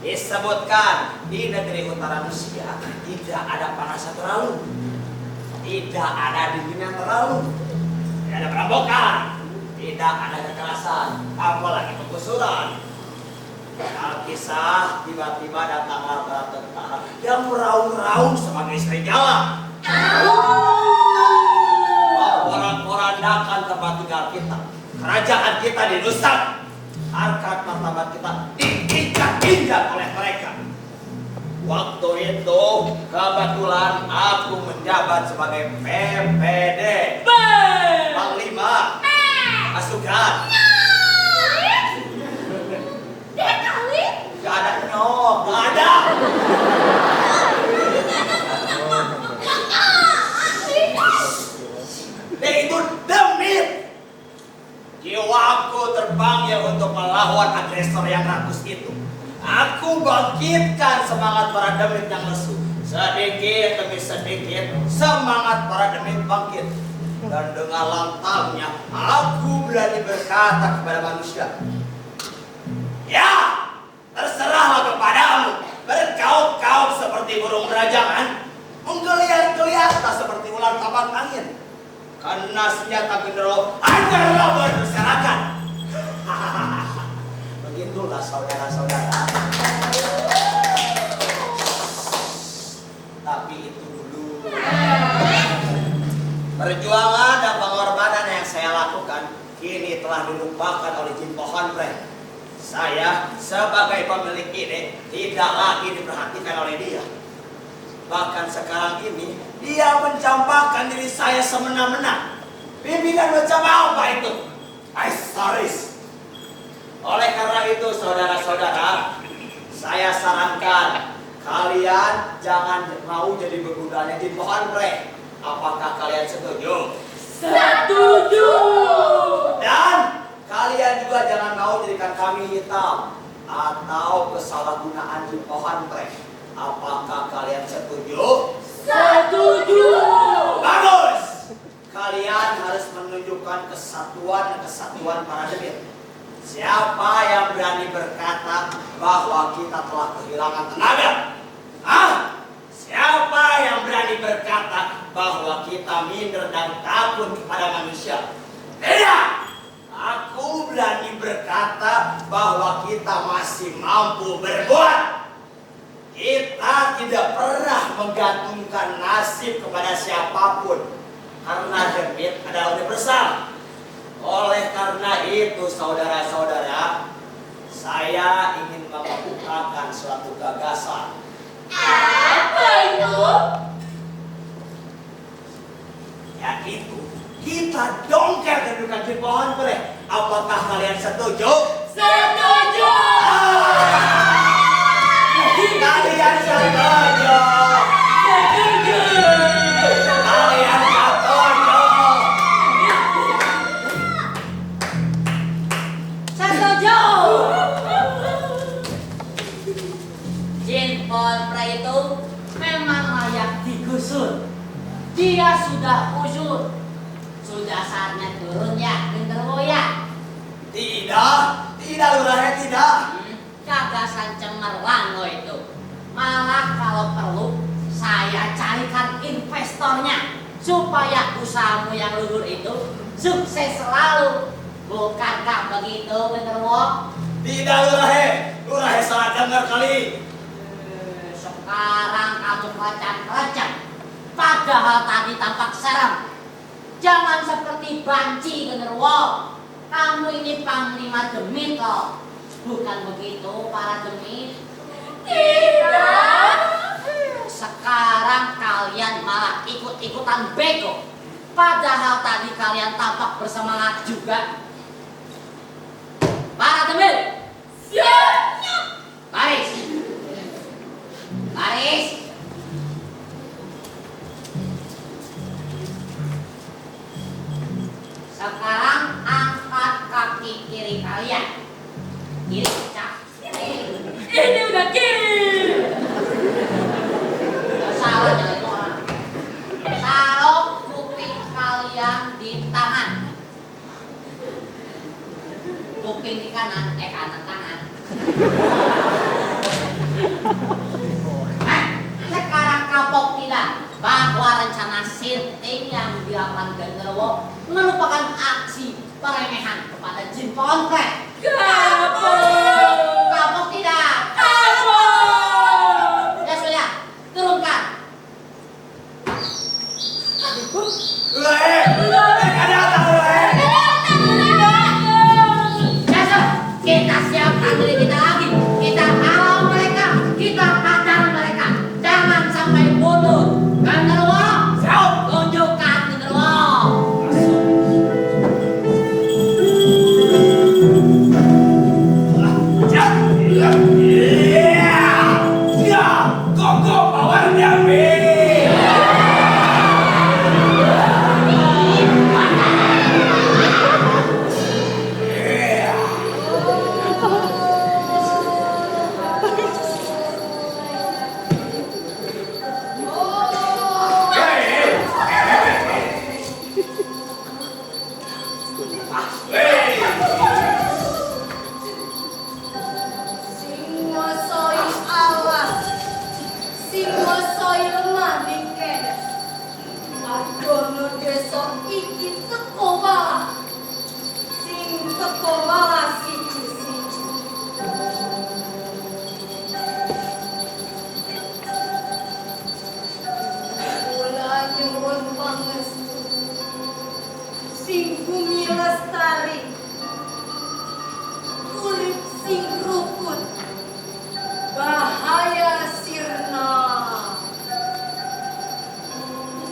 Disebutkan di negeri Utara Rusia tidak ada panas yang terlalu, tidak ada dingin yang terlalu, tidak ada perampokan, tidak ada kekerasan, apalagi penggusuran. Alkisah tiba-tiba datanglah para tentara yang meraung-raung sebagai serigala. Porak-porandakan tempat tinggal kita, kerajaan kita dirusak, harkat martabat kita diinjak-injak oleh mereka. Waktu itu kebetulan aku menjabat sebagai PPD, Panglima Pasukan. Dekali. Gak ada nyok, gak ada. Dan itu demit. Jiwaku terpanggil untuk melawan agresor yang rakus itu. Aku bangkitkan semangat para demit yang lesu. Sedikit demi sedikit semangat para demit bangkit. Dan dengan lantangnya aku berani berkata kepada manusia, ya, terserahlah kepadamu. Berkaup-kaup seperti burung berajangan, menggeliat-geliat seperti ular tabak angin. Karena senjata Genderuwo adalah berserakan. Begitulah saudara-saudara. Tapi itu dulu. Perjuangan dan pengorbanan yang saya lakukan kini telah dilupakan oleh Jin Pohon Pre. Saya sebagai pemilik ini tidak lagi diperhatikan oleh dia. Bahkan sekarang ini dia mencampakkan diri saya semena-mena. Bimbingan macam apa itu? Aisaris. Oleh karena itu saudara-saudara, saya sarankan kalian jangan mau jadi begundalnya di Pohon Pre. Apakah kalian setuju? Setuju. Dan kalian juga jangan mau jadikan kami hitam atau kesalahgunaan di Pohon Pre. Apakah kalian setuju? Setuju. Bagus. Kalian harus menunjukkan kesatuan para demit. Siapa yang berani berkata bahwa kita telah kehilangan tenaga? Siapa yang berani berkata bahwa kita minder dan takut kepada manusia? Tidak. Aku berani berkata bahwa kita masih mampu berbuat. Kita tidak pernah menggantungkan nasib kepada siapapun. Karena demit adalah universal. Oleh karena itu saudara-saudara, saya ingin mengemukakan suatu gagasan. Apa itu? Yaitu kita dongkel kedudukan di Pohon Pre. Apakah kalian setuju? Setuju. Kalian setuju? Setuju. Kalian setuju? Setuju. Jin Pohon Pre itu memang layak digusur. Dia sudah usur. Sudah saatnya turun ya, Genderuwo ya. Tidak lurahnya tidak. Gagasan cemerlang lo itu. Malah kalau perlu saya carikan investornya supaya usahamu yang luhur itu sukses selalu. Bukankah begitu, Genderuwo? Tidak lurah salah dengar kali. Sekarang kamu kelacak-kelacak. Padahal tadi tampak seram. Jangan seperti banci, Genderuwo. Kamu ini panglima demit loh. Bukan begitu para demit? Tidak. Sekarang kalian malah ikut-ikutan bego. Padahal tadi kalian tampak bersemangat juga. Pilih kalian. Kiri pecah. Ini udah kiri. Gak salah jangan itu orang. Taruh kuping kalian di tangan. Kuping di kanan, kanan tangan. Sekarang kapok tidak bahwa rencana sinting yang dilakukan Genderuwo merupakan aksi peremehan kepada jin konkret. Kapok. Kapok tidak? Kapok. Ya sudah, turunkan. Kita siapkan diri kita lagi. Kita halau mereka. Kita hajar mereka. Jangan sampai mundur. Genderuwo, tunjukkan Genderuwo. Singosoi awas, singosoi lemah dikedes. Argono deso iki teko bala, sing teko bala siji-siji. Kula nyuwun pangestu, sing bumi lestari, urip sing rukun, bahaya sirna.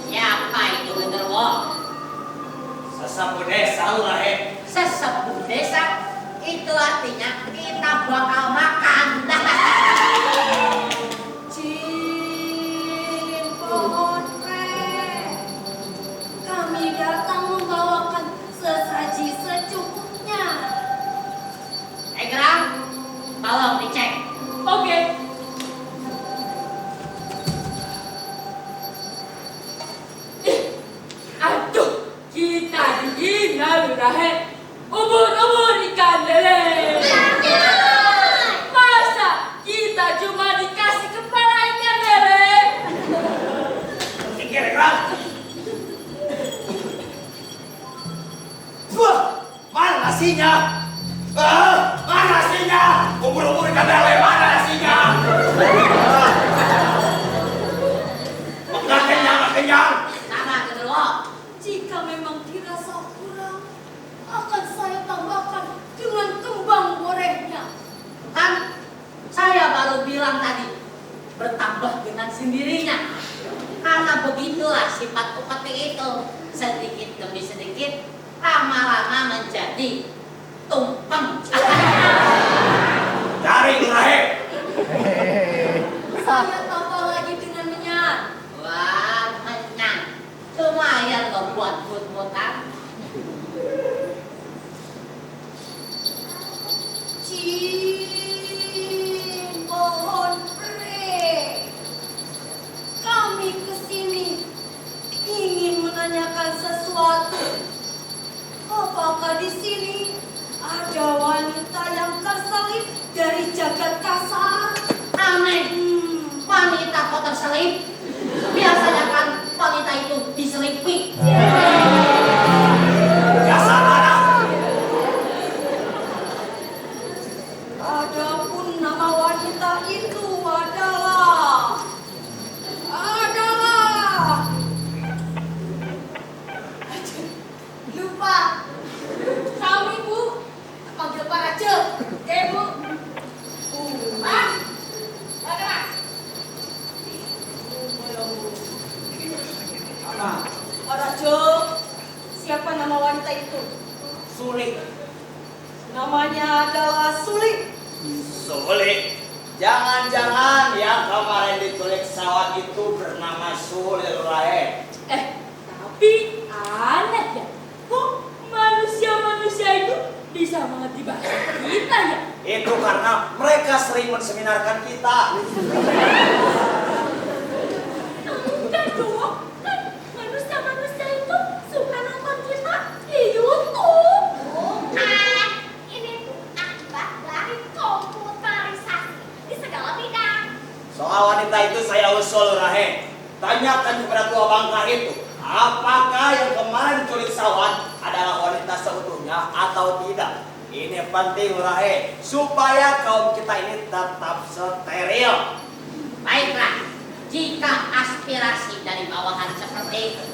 Siapa itu Genderuwo? Sesepuh desa Urahe. Sesepuh desa. Itu artinya kita bakal makan. Jin pohon kami datang membawakan sesaji secukupnya. Gerang, tolong dicek. Oke. Aduh, kita dihina Lurahe. Ubur-ubur ikan lele. Masa kita cuma dikasih kepala ikan lele? Pikir keras. Wah, mana nasinya? Mana nasinya? Ubur-ubur ikan lele, mana nasinya? Nggak kenyang, nggak kenyang. Sama Genderuwo. Jika memang dirasa kurang, akan saya tambahkan dengan kembang gorengnya. Kan saya baru bilang tadi bertambah dengan sendirinya. Karena begitulah sifat upeti itu, sedikit demi sedikit lama-lama menjadi tumpeng. Cari Urahe. Saya tambah lagi dengan menyan. Wah, menang. Lumayan loh buat mut-mutan. Jin pohon pre, kami kesini ingin menanyakan sesuatu. Apakah di sini ada wanita yang terselip dari jagat kasar? Aneh, wanita kok terselip? Biasanya kan wanita itu diselipi. Dasar anak. Adapun nama wanita itu adalah lupa. Kami Bu panggil Pak Raja. Bu. Pak. Ada. Apa? Pak Raja, siapa nama wanita itu? Sulit. Namanya adalah Sulit. Sulit. Jangan-jangan yang kemarin diculik sawat itu bernama Sulit Urahe. Tapi aneh ya. Kok manusia-manusia itu bisa mengerti bahasa kita ya? Itu karena mereka sering menseminarkan kita. Enggak dong, kan manusia-manusia itu suka nonton kita di YouTube. Bukan, ini tuh akibat dari komputerisasi di segala bidang. Soal wanita itu saya usul, Rahe. Tanyakan kepada tua bangka itu, apakah yang kemarin culik sawan adalah wanita seutuhnya atau tidak? Ini penting, Rahe, supaya kaum kita ini tetap steril. Baiklah, jika aspirasi dari bawahan seperti itu,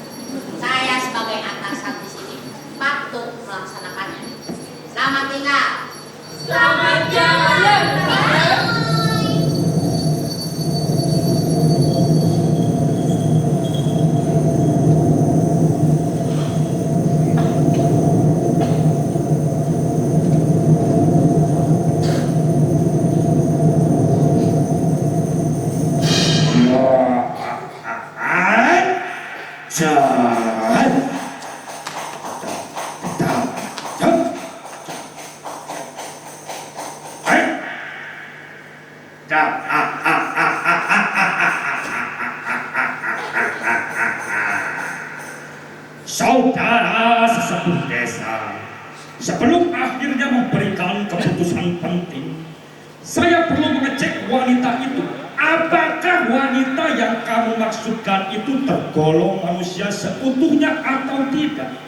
saya sebagai atasan di sini patut melaksanakannya. Selamat tinggal. Selamat jalan. Saudara sesepuh desa, sebelum akhirnya memberikan keputusan penting, saya perlu mengecek wanita itu. Apakah wanita yang kamu maksudkan itu tergolong manusia seutuhnya atau tidak?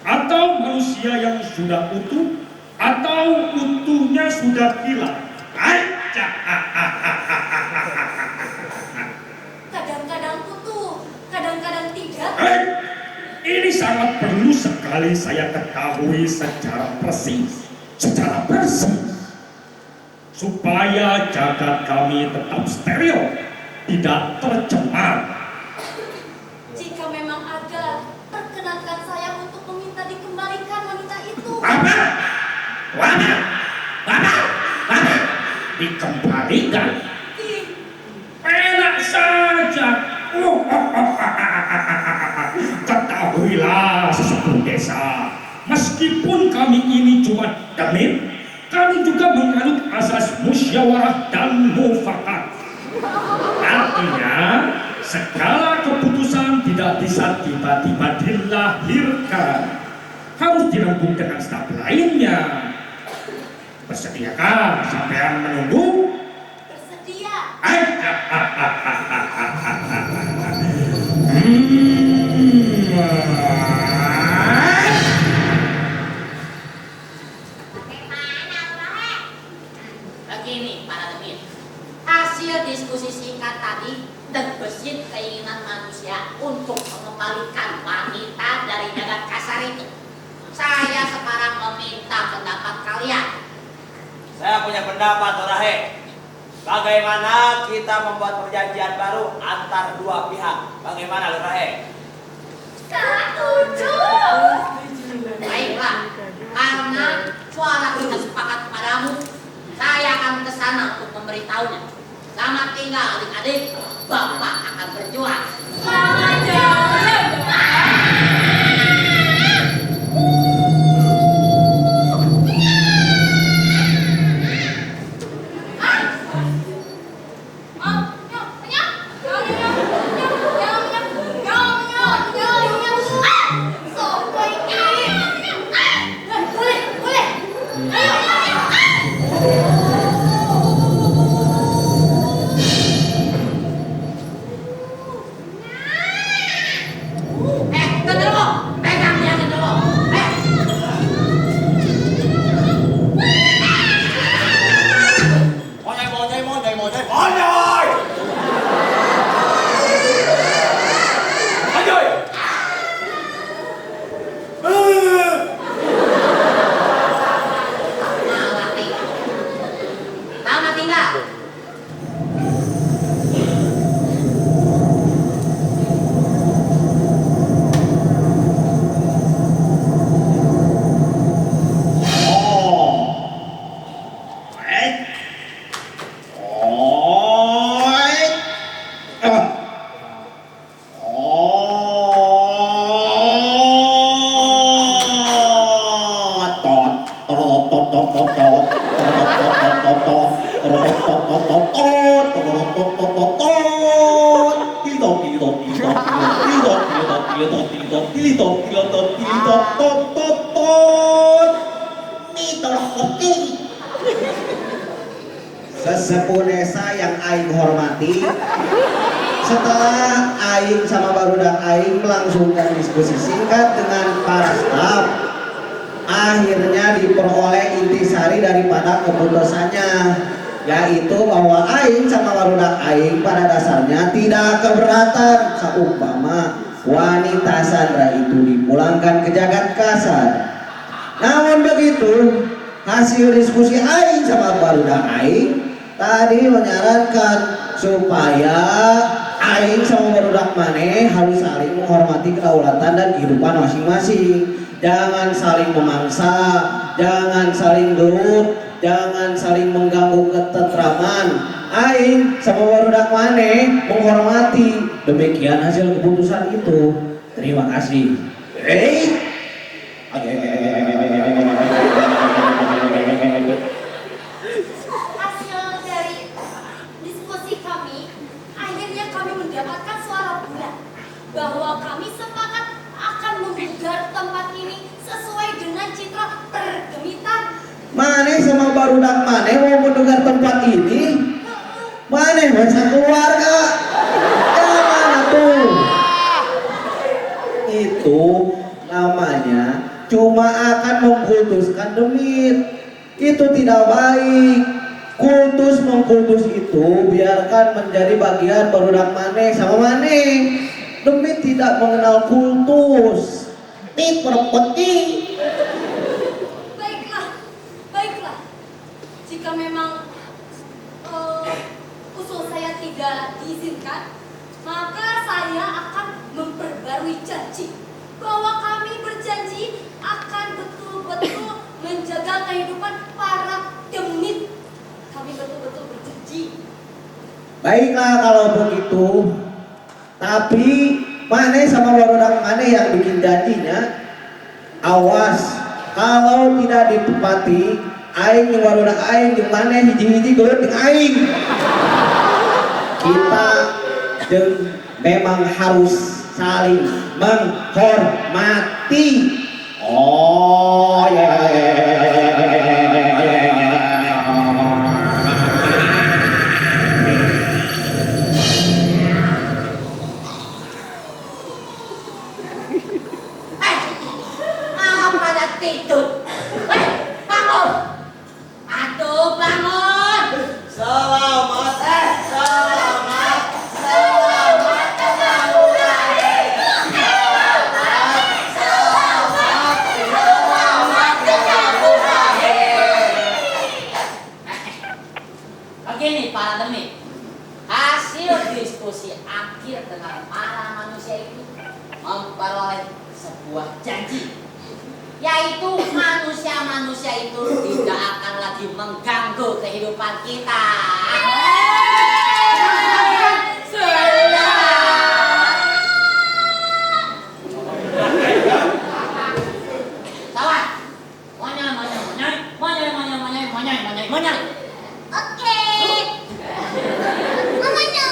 Atau manusia yang sudah utuh? Atau utuhnya sudah hilang? Kadang-kadang utuh, kadang-kadang tidak. Ini sangat perlu sekali saya ketahui secara persis, supaya jagat kami tetap steril, tidak tercemar. Jika memang ada, perkenankan saya untuk meminta dikembalikan wanita itu. Apa? Dikembalikan? Enak saja. Ketahuilah sesepuh desa, meskipun kami ini cuma demit, kami juga menganut asas musyawarah dan mufakat. Artinya, segala keputusan tidak bisa tiba-tiba dilahirkan, harus dirembuk dengan staf lainnya. Bersediakah sampean menunggu? Bersedia. Begini para demit, hasil diskusi singkat tadi terbesit keinginan manusia untuk mengembalikan wanita dari jagat kasar itu. Saya sekarang meminta pendapat kalian. Saya punya pendapat, Rahe. Bagaimana kita membuat perjanjian baru antar dua pihak? Bagaimana, Rahe? Setuju. Baiklah, karena suara kita sepakat padamu, saya akan ke sana untuk memberitahunya. Selamat tinggal adik-adik, Bapak akan berjuang. Selamat jalan. Sesepuh desa yang aing hormati, setelah aing sama barudak aing melangsungkan diskusi singkat dengan para staf, akhirnya diperoleh intisari daripada keputusannya, yaitu bahwa aing sama barudak aing pada dasarnya tidak keberatan seumpama wanita Sandra itu dipulangkan ke jagat kasar. Namun begitu, hasil diskusi aing sama barudak aing tadi menyarankan supaya aing sama barudak maneh harus saling menghormati kedaulatan dan kehidupan masing-masing. Jangan saling memangsa, jangan saling gelut, jangan saling mengganggu ketentraman. Aing sama barudak maneh menghormati. Demikian hasil keputusan itu. Terima kasih. Hasil dari diskusi kami, akhirnya kami mendapatkan suara bulat bahwa kami sepakat akan membugar tempat ini sesuai dengan citra pergemitan. Maneh sama barudak maneh mau mendengar tempat ini? Maneh masa keluarga? Jangan atuh. Itu namanya cuma akan mengkultuskan demit. Itu tidak baik. Kultus mengkultus itu biarkan menjadi bagian barudak maneh sama maneh. Demit tidak mengenal kultus. Ini penting. Baiklah. Jika memang usul saya tidak diizinkan, maka saya akan memperbarui janji bahwa kami berjanji akan betul-betul menjaga kehidupan para demit. Kami betul-betul berjanji. Baiklah kalau begitu. Tapi maneh sama barudak maneh yang bikin janjinya, awas kalau tidak ditepati, aing yang barudak aing jeung maneh hiji-hiji gelut jeung aing. Kita memang harus saling menghormati. Oh ya. Pada tidur. Bangun. Aduh, bangun. Selamat Begini para demit, hasil diskusi akhir dengan para manusia itu memperoleh sebuah janji, yaitu manusia-manusia itu tidak akan lagi mengganggu kehidupan kita. Oke. Mamanya.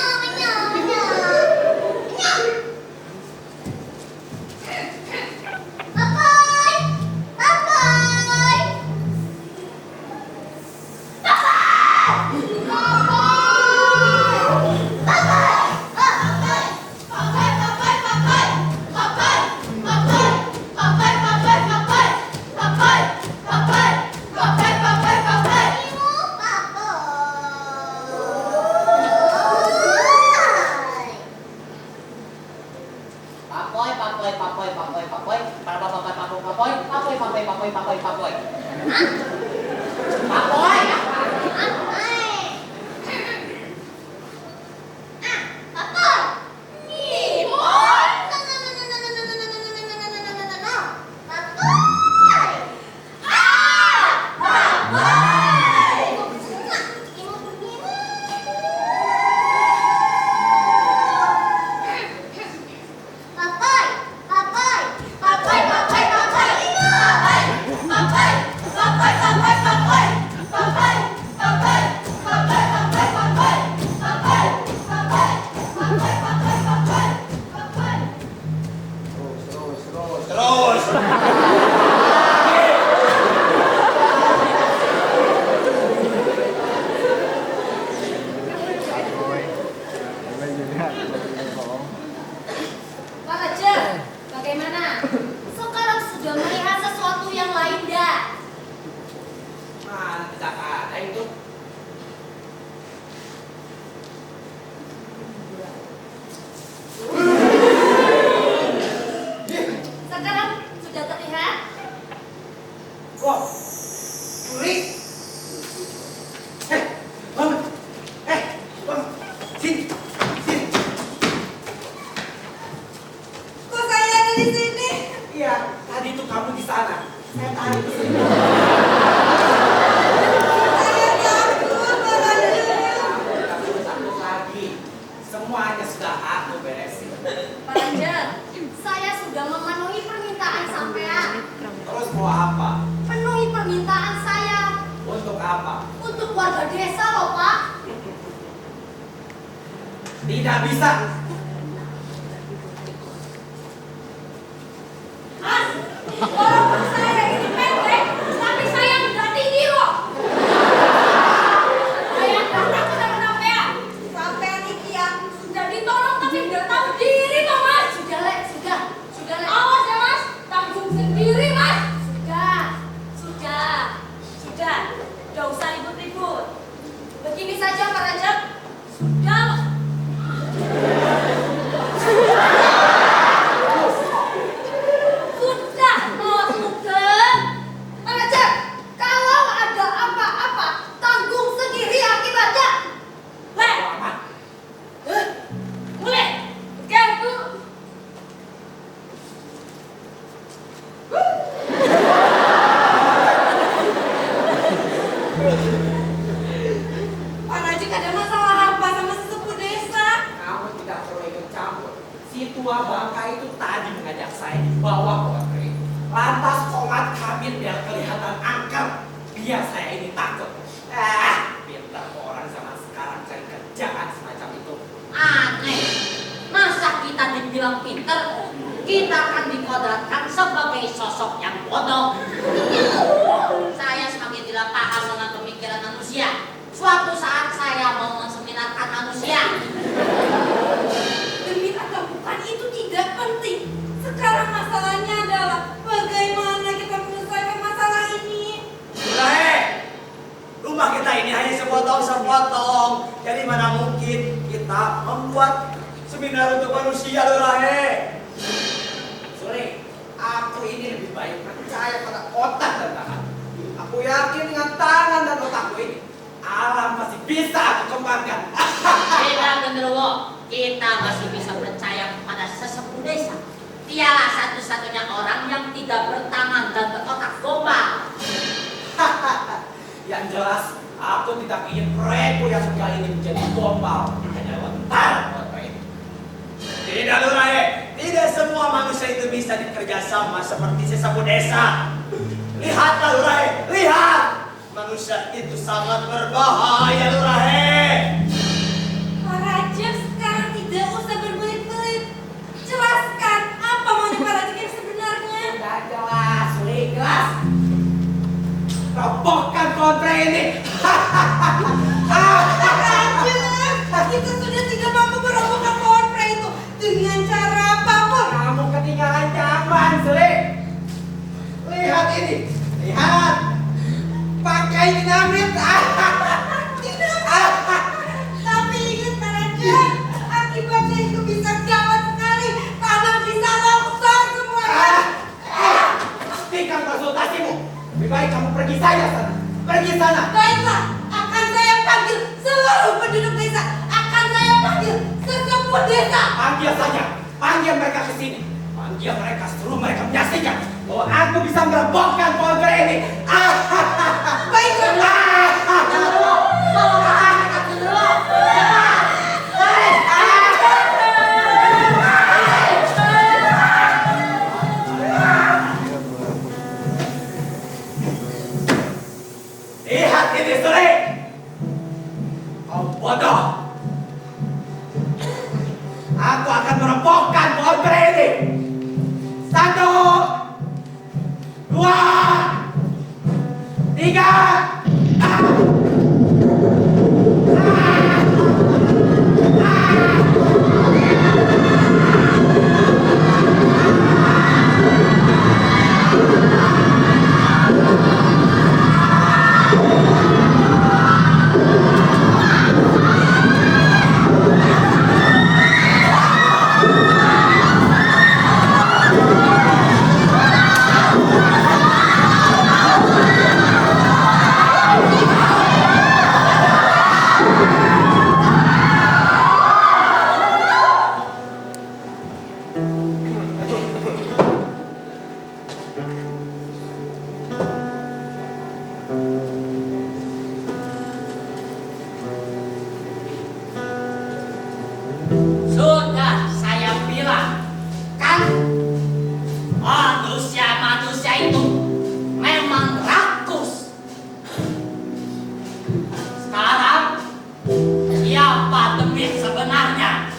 Papoy. Pak. Untuk warga desa loh, Pak. Tidak bisa. Mas, walaupun saya ini pendek, tapi saya tidak tinggi kok. Saya tidak takut sama sampean. Sampean iki ya sudah ditolong tapi tidak tahu diri kok, Mas. Sudah, Lek, sudah. Awas ya, Mas. Tanggung sendiri, Mas. Sudah. Tidak usah ribut-ribut. Begini saja, Pak Rajab. Sudah. Sudah, Mas Sugeng. Pak Rajab, kalau ada apa-apa, tanggung sendiri akibatnya. Lek. Boleh. Ganggu. Pak Najik ada masalah apa sama sesepuh desa? Kamu tidak perlu ikut campur. Si tua bangka itu tadi mengajak saya dibawa ke lantas komat kabin biar kelihatan angker. Biar saya ini takut. Pintar orang zaman sekarang cari kerjaan semacam itu. Aneh, masa kita dibilang pinter, kita akan dikodatkan sebagai sosok yang bodoh. Saya semakin tidak paham dengan pemikiran manusia. Suatu saat saya mau menseminarkan manusia. Demi atau bukan itu tidak penting. Sekarang masalahnya adalah bagaimana kita menyelesaikan masalah ini. Lurahe, rumah kita ini hanya sepotong-sepotong. Jadi mana mungkin kita membuat seminar untuk manusia, Lurahe? Sore, aku ini lebih baik percaya pada otak dan tangan. Aku yakin dengan tangan dan otakku ini, alam masih bisa aku kembangkan. Tidak, genderuwo, kita masih bisa percaya kepada sesepuh desa. Dialah satu-satunya orang yang tidak bertangan dan berotak gombal. Yang jelas, aku tidak ingin proyekku yang sekali ini menjadi gombal. Hanya lontar buat proyek. Tidak, Lurahe. Tidak semua manusia itu bisa dikerjasama seperti sesepuh desa. Lihatlah, Lurahe. Lihat. Manusia itu sangat berbahaya, Lurahe. Pak Rajab sekarang tidak usah berbelit-belit. Jelaskan apa maunya Pak Rajab yang sebenarnya. Sudah jelas, sudah jelas. Robohkan kontrak ini. Pak Rajab, kita sudah tidak mampu merobohkan kontrak itu dengan cara apapun. Kamu ketinggalan zaman, Sule. Lihat ini. Lihat. Pakai dinamit. Tapi ingat Pak Rajab, akibatnya itu bisa gawat sekali. Tanah bisa longsor semuanya. Hentikan konsultasimu. Lebih baik kamu pergi saja sana. Pergi sana. Baiklah, akan saya panggil seluruh penduduk desa. Akan saya panggil sesepuh desa. Panggil saja. Panggil mereka ke sini. Panggil mereka, suruh mereka menyaksikan bahwa aku bisa merobohkan kontrak ini. Baiklah. Genderuwo, bawa mereka, genderuwo. Lihat ini, Sule. Kau bodoh. Aku akan merobohkan kontrak ini. 1, 2, 3. Sekarang, siapa demit sebenarnya?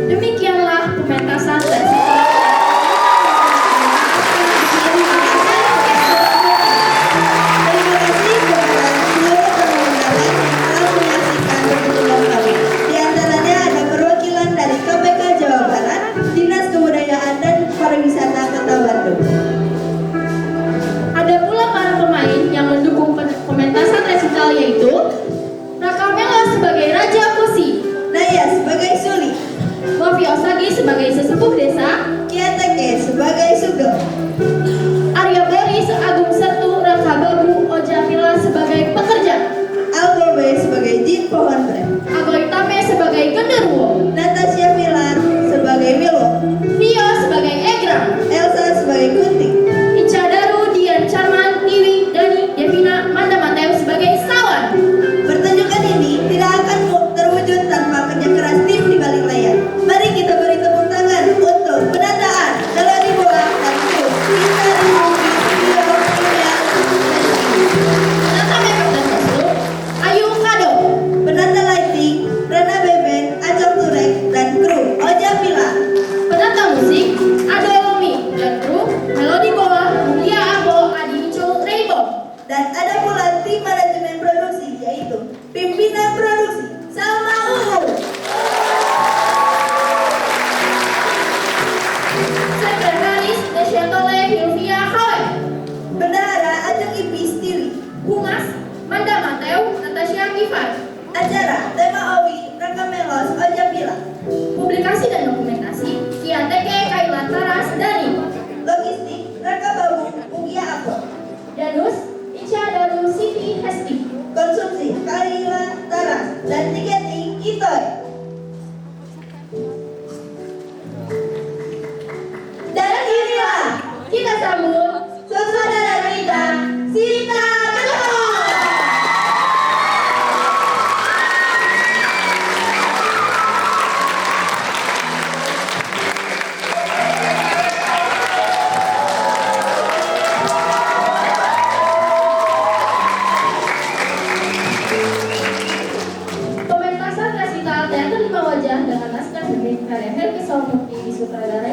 Demikianlah pementasan dan Terima kasih kepada seluruh penonton yang telah menyaksikan pertunjukan kami. Di antaranya ada perwakilan dari KPK Jawa Barat, Dinas Kebudayaan dan Pariwisata Kota Bandung. ada pula para pemain yang mendukung pementasan resital, yaitu Raka Melo sebagai Raja Kusi, Naya sebagai Suli, Bovi Osagi sebagai sesepuh desa, Kiateke sebagai Sugeng, Arya Beri Agung Sertu Raka Babu Ojapila sebagai pekerja, Albobe sebagai Jin Pohon Bre, Agoy Tame sebagai Genderuwo, Natasha Pilar sebagai Willow, Rio sebagai Egram, Elsa sebagai Kunti, Ica Daru, Dian Charman, Tiwi, Dani, Devina, Manda Mateo sebagai Sawan. Pertunjukan ini tidak akan terwujud tanpa kerja keras tim di balik layar. Mari kita beri tepuk tangan untuk pendataan Melody Boa dan kru Kita di Movie Studio Dunia Penata makeup dan kostum, Ayu Kado. Penata lighting Rana Beben, Acong Turek dan kru Oja Pila. Penata musik, Ado Lomi dan kru Melody Boa, Mulia Abo, Adi Icul, Rainbow. Dan ada pula tim manajemen produksi yaitu pimpinan produksi Salma Uhu, Sekretaris Desyatole Hilvia Hawe, Bendahara Ajeng Ipis Tili. Humas Manda Mateo, Natasha Gifar. Acara tema Owi Raka Melos Oja Pila. Publikasi dan dokumentasi, Kiateke Kaila Taras Dani. Logistik Raka Babu Mugia Ako. Danus, Ica Daru Siti Hesti. Konsumsi Kaila Taras dan tiketing Itoy. Dan inilah kita sambut saudara kita Sinta Getol. Pementasan resital teater 5 wajah dengan naskah demi karya Helmi Solmukti disutradara